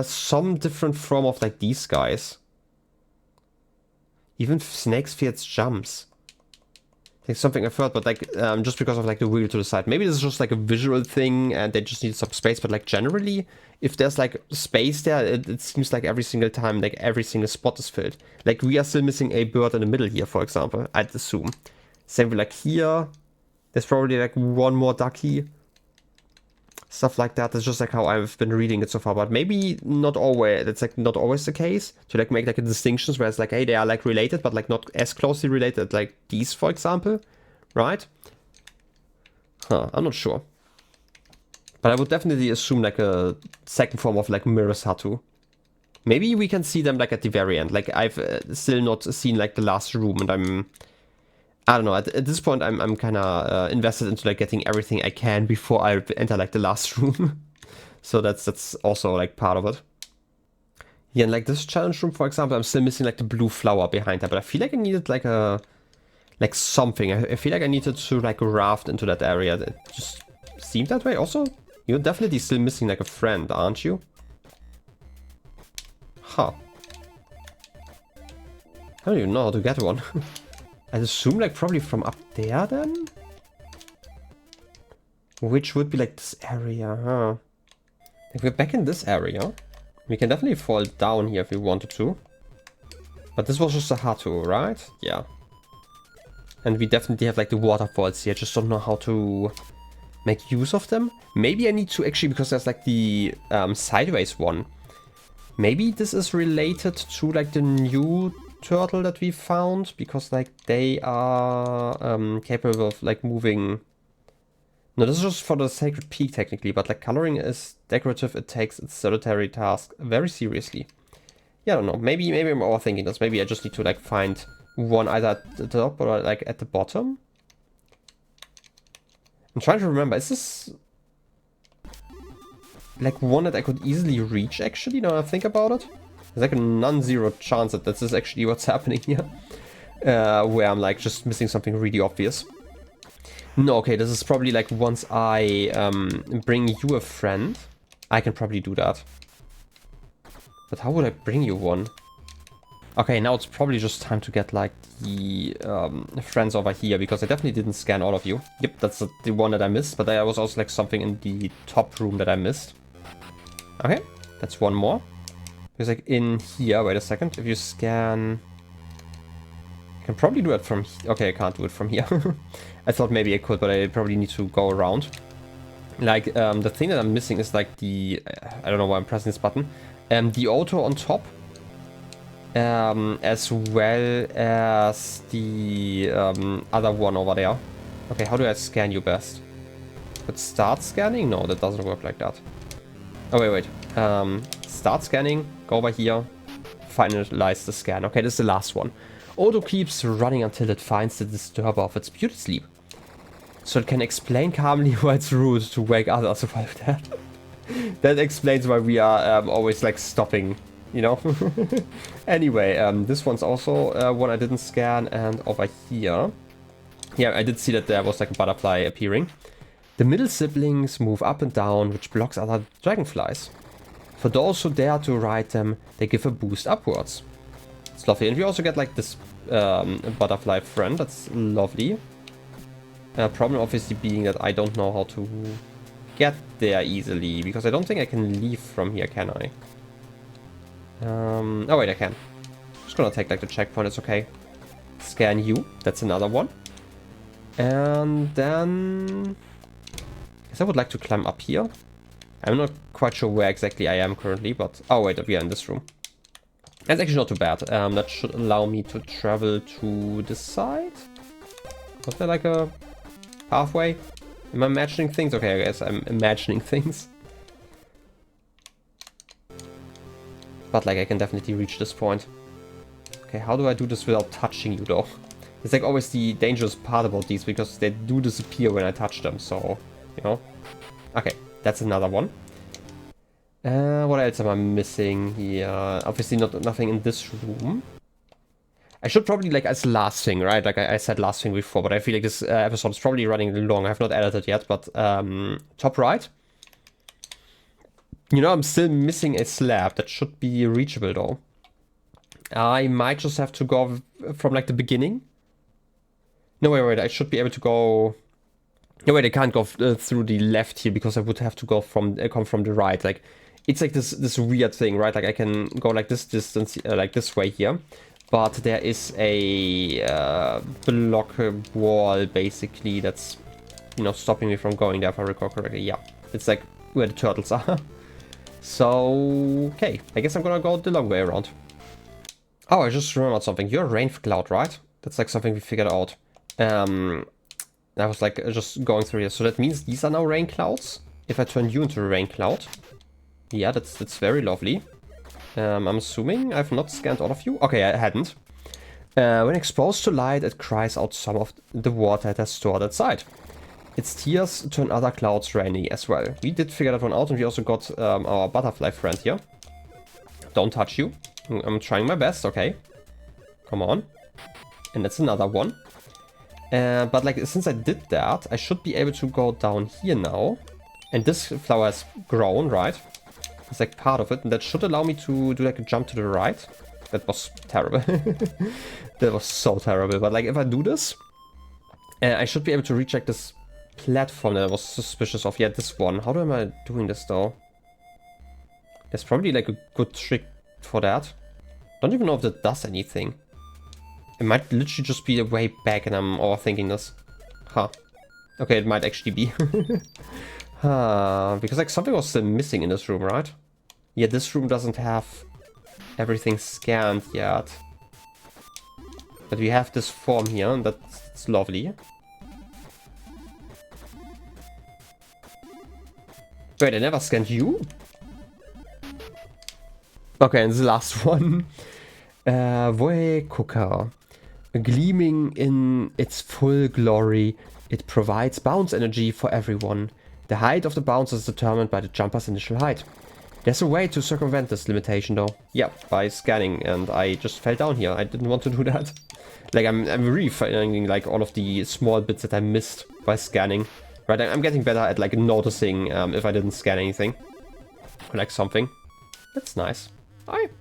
Some different form of like these guys. Even snake spheres jumps. I think something I've heard, but like just because of like the wheel to the side. Maybe this is just like a visual thing and they just need some space, but like generally, if there's like space there, it seems like every single time, like every single spot is filled. Like we are still missing a bird in the middle here, for example, I'd assume. Same with like here. There's probably like one more ducky. Stuff like that. That's just like how I've been reading it so far, but maybe not always. It's like not always the case to like make like a distinctions where it's like, hey, they are like related, but like not as closely related, like these, for example, right? Huh, I'm not sure. But I would definitely assume like a second form of like Mirasatu. Maybe we can see them like at the very end. Like I've still not seen like the last room, and I don't know, at this point I'm kind of invested into like getting everything I can before I enter like the last room. So that's also like part of it. Yeah, and like this challenge room, for example, I'm still missing like the blue flower behind that, but I feel like I needed like a, like something. I feel like I needed to like raft into that area. It just seemed that way. Also, you're definitely still missing like a friend, aren't you? Huh. I don't even know how to get one. I'd assume like probably from up there then? Which would be like this area, huh? If we're back in this area, we can definitely fall down here if we wanted to. But this was just a Hatu, right? Yeah. And we definitely have like the waterfalls here, just don't know how to make use of them. Maybe I need to actually, because there's like the sideways one. Maybe this is related to like the new turtle that we found, because like they are capable of like moving. No, this is just for the sacred peak technically, but like coloring is decorative. It takes its solitary task very seriously. Yeah, I don't know. Maybe I'm overthinking this. Maybe I just need to like find one either at the top or like at the bottom. I'm trying to remember. Is this like one that I could easily reach actually, now I think about it? There's like a non-zero chance that this is actually what's happening here. Where I'm like just missing something really obvious. No, okay, this is probably like once I bring you a friend, I can probably do that. But how would I bring you one? Okay, now it's probably just time to get like the friends over here, because I definitely didn't scan all of you. Yep, that's the one that I missed, but there was also like something in the top room that I missed. Okay, that's one more. Because like in here, wait a second, if you scan... I can probably do it from here. Okay, I can't do it from here. I thought maybe I could, but I probably need to go around. Like, the thing that I'm missing is like the... I don't know why I'm pressing this button. The auto on top. As well as the other one over there. Okay, how do I scan you best? But start scanning? No, that doesn't work like that. Oh, wait. Start scanning, go over here, finalize the scan. Okay, this is the last one. Auto keeps running until it finds the disturber of its beauty sleep. So it can explain calmly why it's rude to wake others while that. That explains why we are always like stopping, you know? Anyway, this one's also one I didn't scan, and over here. Yeah, I did see that there was like a butterfly appearing. The middle siblings move up and down, which blocks other dragonflies. For those who dare to ride them, they give a boost upwards. It's lovely. And we also get like this butterfly friend. That's lovely. Problem obviously being that I don't know how to get there easily, because I don't think I can leave from here, can I? Oh wait, I can. Just gonna take like the checkpoint, it's okay. Scan you, that's another one. And then... I guess I would like to climb up here. I'm not quite sure where exactly I am currently, but... Oh, wait, we are in this room. That's actually not too bad. That should allow me to travel to this side. Was there like a pathway? Am I imagining things? Okay, I guess I'm imagining things. But like I can definitely reach this point. Okay, how do I do this without touching you though? It's like always the dangerous part about these because they do disappear when I touch them, so, you know. Okay, that's another one. What else am I missing here? Obviously nothing in this room. I should probably, like, as last thing, right? Like I said last thing before, but I feel like this episode is probably running long. I have not edited yet, but top right. You know, I'm still missing a slab that should be reachable, though. I might just have to go from, like, the beginning. No, wait, I should be able to go... No, wait, I can't go through the left here because I would have to go from come from the right. Like, it's like this weird thing, right? Like, I can go, like, this distance, like, this way here. But there is a block wall, basically, that's, you know, stopping me from going there, if I recall correctly. Yeah, it's like where the turtles are. So, okay, I guess I'm gonna go the long way around. Oh, I just remembered something. You're a rain cloud, right? That's like something we figured out. I was like just going through here. So that means these are now rain clouds. If I turn you into a rain cloud. Yeah, that's very lovely. I'm assuming I've not scanned all of you. Okay, I hadn't. When exposed to light, it cries out some of the water it has stored inside. Its tears turn other clouds rainy as well. We did figure that one out, and we also got our butterfly friend here. Don't touch you. I'm trying my best, okay. Come on. And that's another one. But like, since I did that, I should be able to go down here now. And this flower has grown, right? It's like part of it, and that should allow me to do like a jump to the right. That was terrible. That was so terrible. But like, if I do this, I should be able to reach like this platform that I was suspicious of. Yeah, this one. How am I doing this though? There's probably like a good trick for that. Don't even know if that does anything. It might literally just be a way back and I'm overthinking this. Huh. Okay, it might actually be. Because like something was still missing in this room, right? Yeah, this room doesn't have everything scanned yet. But we have this form here, and that's lovely. Wait, I never scanned you? Okay, and the last one. Voe Cooker. Gleaming in its full glory, it provides bounce energy for everyone. The height of the bounce is determined by the jumper's initial height. There's a way to circumvent this limitation though. Yeah, by scanning, and I just fell down here. I didn't want to do that. Like, I'm really finding like all of the small bits that I missed by scanning. Right, I'm getting better at like noticing if I didn't scan anything. Or like something. That's nice. Alright.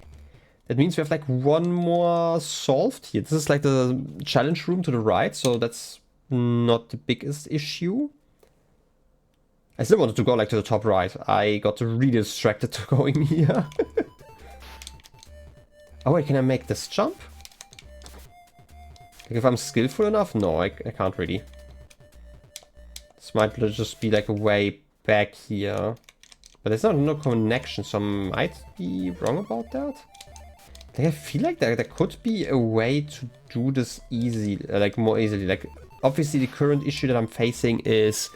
That means we have like one more solved here. This is like the challenge room to the right, so that's not the biggest issue. I still wanted to go like to the top right. I got really distracted to going here. Oh wait, can I make this jump? Like if I'm skillful enough? No, I can't really. This might just be like a way back here. But there's no connection, so I might be wrong about that. Like, I feel like there could be a way to do this easy, like more easily. Like, obviously the current issue that I'm facing is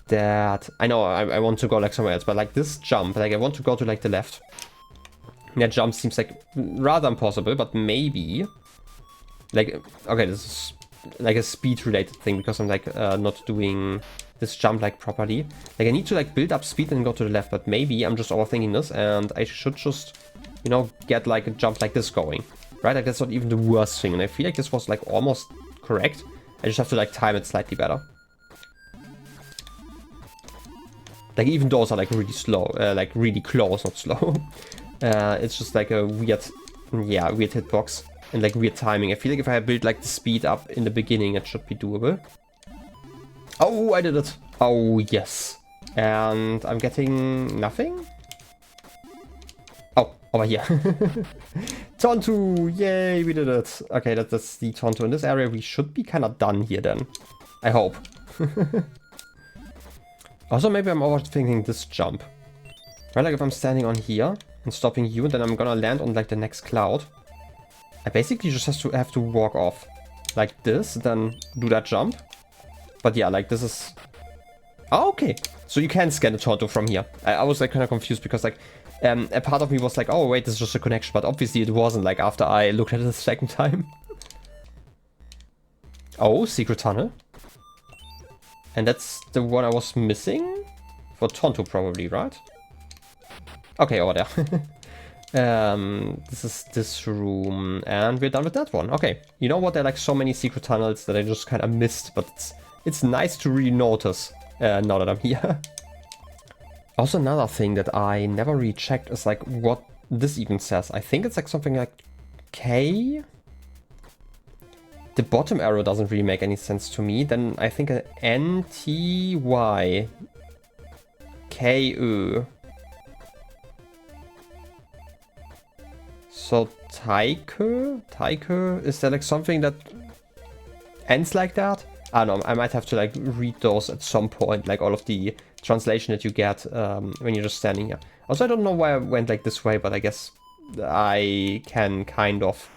that I know I want to go like somewhere else, but like this jump, like I want to go to like the left. That jump seems like rather impossible, but maybe like, okay, this is like a speed related thing because I'm like not doing this jump like properly. Like I need to like build up speed and go to the left, but maybe I'm just overthinking this and I should just, you know, get like a jump like this going, right? Like that's not even the worst thing, and I feel like this was like almost correct. I just have to like time it slightly better. Like even those are like really slow, like really close, not slow. It's just like a weird, yeah, weird hitbox and like weird timing. I feel like if I build like the speed up in the beginning, it should be doable. Oh, I did it. Oh, yes. And I'm getting nothing? Oh, over here. Tonto! Yay, we did it. Okay, that's the Tonto in this area. We should be kind of done here then. I hope. Also, maybe I'm overthinking this jump. Right, like if I'm standing on here and stopping you, and then I'm gonna land on like the next cloud, I basically just have to walk off like this, then do that jump. But yeah, like this is... Oh, okay. So you can scan the Tonto from here. I was like kind of confused because like a part of me was like, oh wait, this is just a connection, but obviously it wasn't, like after I looked at it the second time. Oh, secret tunnel. And that's the one I was missing? For Tonto probably, right? Okay, over there. This is this room, and we're done with that one. Okay, you know what? There are like so many secret tunnels that I just kind of missed, but it's nice to really notice now that I'm here. Also, another thing that I never really checked is like what this even says. I think it's like something like K. The bottom arrow doesn't really make any sense to me. Then I think an N, T, Y, K, U. So Taike? Is that like something that ends like that? I don't know, I might have to like read those at some point, like all of the translation that you get when you're just standing here. Also, I don't know why I went like this way, but I guess I can kind of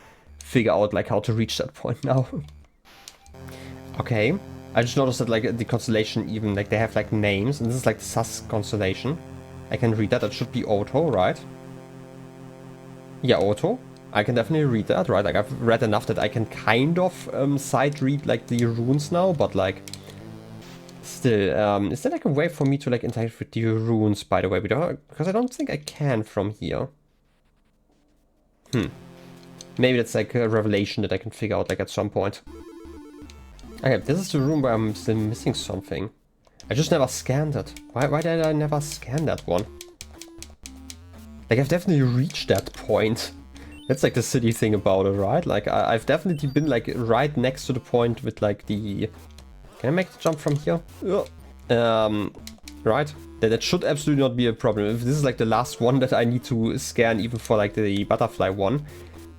figure out like how to reach that point now. Okay, I just noticed that like the constellation even, like they have like names, and this is like the Sus constellation. I can read that, that should be Otto, right? Yeah, Otto. I can definitely read that, right? Like, I've read enough that I can kind of sight read, like, the runes now, but, like, still, is there, like, a way for me to, like, interact with the runes, by the way? Because I don't think I can from here. Maybe that's, like, a revelation that I can figure out, like, at some point. Okay, this is the room where I'm still missing something. I just never scanned it. Why did I never scan that one? Like, I've definitely reached that point. That's like the city thing about it, right? Like, I've definitely been like right next to the point with like the... Can I make the jump from here? Right? That should absolutely not be a problem. If this is like the last one that I need to scan even for like the butterfly one,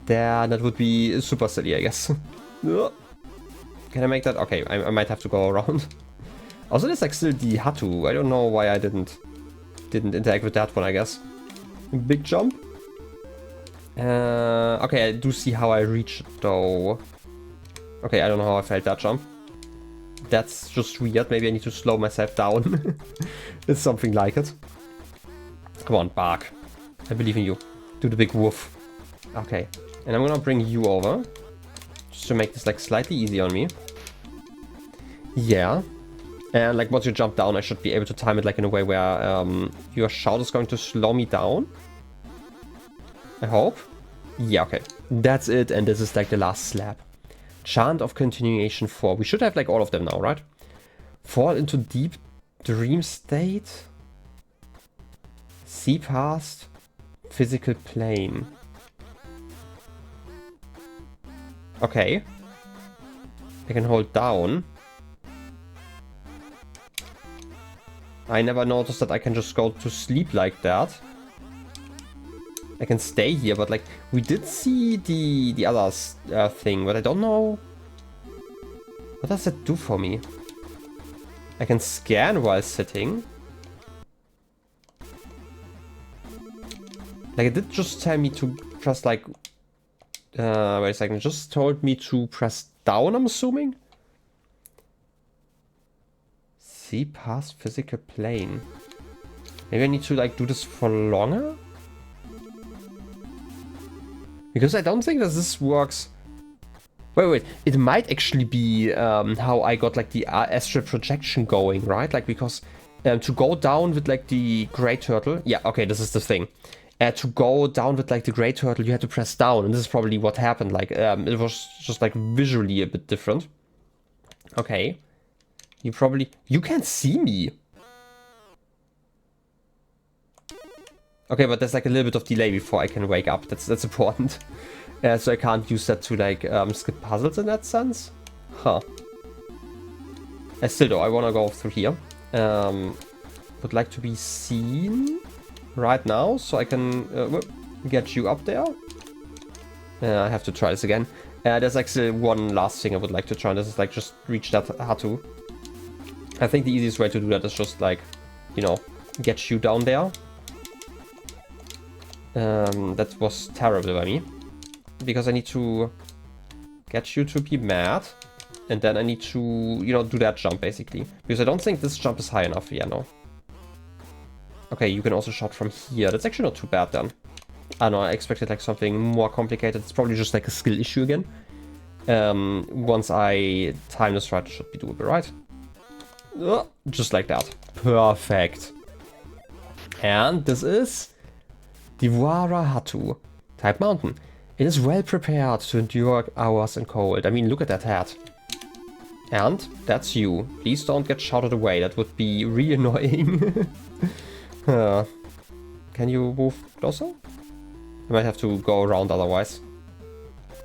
then that would be super silly, I guess. Can I make that? Okay, I might have to go around. Also, there's like still the Hatu. I don't know why I didn't interact with that one, I guess. Big jump. Okay, I do see how I reached though. Okay, I don't know how I failed that jump. That's just weird. Maybe I need to slow myself down. It's something like it. Come on, bark. I believe in you. Do the big woof. Okay, and I'm gonna bring you over. Just to make this like slightly easy on me. Yeah. And like once you jump down, I should be able to time it like in a way where your shout is going to slow me down. I hope. Yeah, okay. That's it, and this is like the last slab. Chant of Continuation 4. We should have like all of them now, right? Fall into deep dream state. See past physical plane. Okay. I can hold down. I never noticed that I can just go to sleep like that. I can stay here, but like we did see the other thing, but I don't know. What does it do for me? I can scan while sitting. Like it did just tell me to press like... wait a second, it just told me to press down, I'm assuming? See past physical plane. Maybe I need to like do this for longer? Because I don't think that this works... Wait, it might actually be how I got like the astral projection going, right? Like because to go down with like the grey turtle... Yeah, okay, this is the thing. To go down with like the grey turtle, you had to press down, and this is probably what happened. Like it was just like visually a bit different. Okay. You can't see me. Okay, but there's like a little bit of delay before I can wake up. That's important. So I can't use that to like skip puzzles in that sense. Huh. Still though, I want to go through here. Would like to be seen right now, so I can get you up there. I have to try this again. There's actually one last thing I would like to try. This is like just reach that Hatu. I think the easiest way to do that is just like, you know, get you down there. That was terrible by me. Because I need to get you to be mad. And then I need to, you know, do that jump, basically. Because I don't think this jump is high enough. Yeah, no. Okay, you can also shout from here. That's actually not too bad, then. I don't know, I expected, like, something more complicated. It's probably just, like, a skill issue again. Once I time this right, it should be doable, right? Just like that. Perfect. And this is Diwara Hatu, type mountain. It is well prepared to endure hours in cold. I mean, look at that hat. And that's you. Please don't get shouted away. That would be really annoying. Can you move closer? I might have to go around otherwise.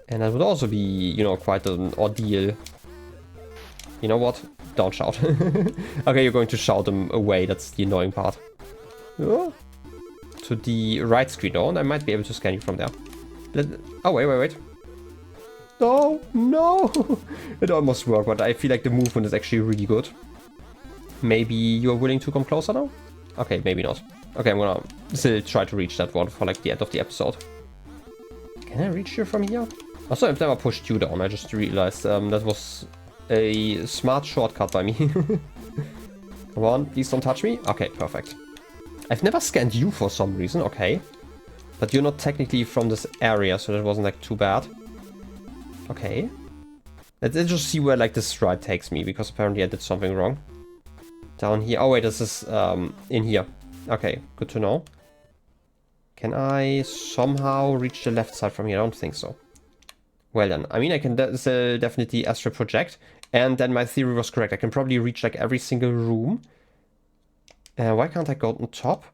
And that would also be, you know, quite an ordeal. You know what? Don't shout. Okay, you're going to shout them away. That's the annoying part. To the right screen though, and I might be able to scan you from there. Oh, wait. No, no! It almost worked, but I feel like the movement is actually really good. Maybe you're willing to come closer now? Okay, maybe not. Okay, I'm gonna still try to reach that one for like the end of the episode. Can I reach you from here? Also, I've never pushed you down. I just realized that was a smart shortcut by me. Come on, please don't touch me. Okay, perfect. I've never scanned you for some reason. Okay. But you're not technically from this area, so that wasn't like too bad. Okay. Let's just see where like this ride takes me, because apparently I did something wrong. Down here. Oh wait, this is in here. Okay, good to know. Can I somehow reach the left side from here? I don't think so. Well then, I mean I can definitely astral project, and then my theory was correct. I can probably reach like every single room. Why can't I go on top?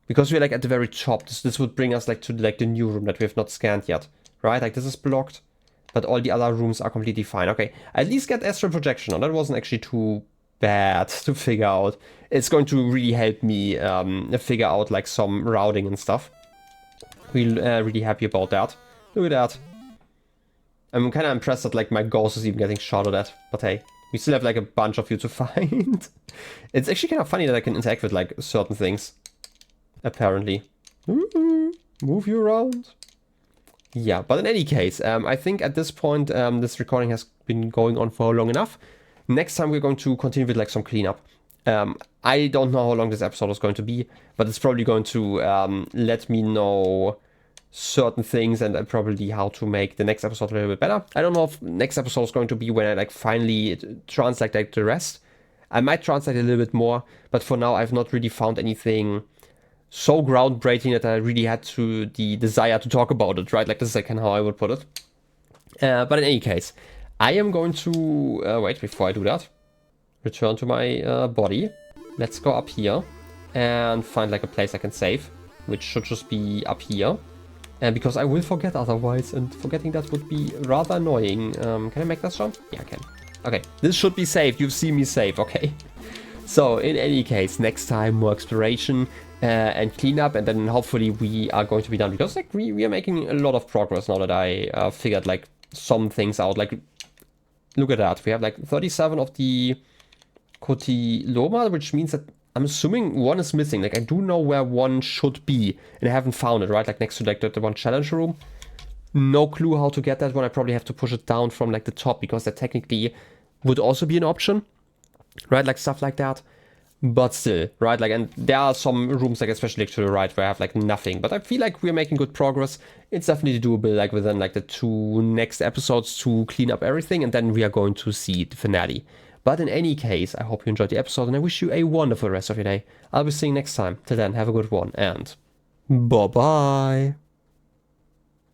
Because we're like at the very top. This would bring us like to like the new room that we have not scanned yet, right? Like this is blocked, but all the other rooms are completely fine. Okay, at least get astral projection on. That wasn't actually too bad to figure out. It's going to really help me figure out like some routing and stuff. We're really happy about that. Look at that. I'm kind of impressed that like my ghost is even getting shouted at. But hey, we still have like a bunch of you to find. It's actually kind of funny that I can interact with like certain things. Apparently. Move you around. Yeah, but in any case, I think at this point this recording has been going on for long enough. Next time we're going to continue with like some cleanup. I don't know how long this episode is going to be, but it's probably going to let me know certain things and probably how to make the next episode a little bit better. I don't know if next episode is going to be when I like finally translate like the rest. I might translate a little bit more, but for now I've not really found anything so groundbreaking that I really had the desire to talk about it, right? Like this is like kind of how I would put it. But in any case, I am going to wait before I do that. Return to my body. Let's go up here and find like a place I can save, which should just be up here. And because I will forget otherwise, and forgetting that would be rather annoying. Can I make that jump? Yeah, I can. Okay, this should be saved. You've seen me save, okay? So, in any case, next time more exploration and cleanup, and then hopefully we are going to be done. Because like we are making a lot of progress now that I figured like some things out. Like, look at that. We have like 37 of the Kotiloma, which means that I'm assuming one is missing. Like, I do know where one should be, and I haven't found it, right? Like, next to, like, the one challenge room. No clue how to get that one. I probably have to push it down from, like, the top, because that technically would also be an option, right? Like, stuff like that. But still, right? Like, and there are some rooms, like, especially like, to the right, where I have, like, nothing. But I feel like we're making good progress. It's definitely doable, like, within, like, the 2 next episodes to clean up everything, and then we are going to see the finale. But in any case, I hope you enjoyed the episode, and I wish you a wonderful rest of your day. I'll be seeing you next time. Till then, have a good one, and bye-bye.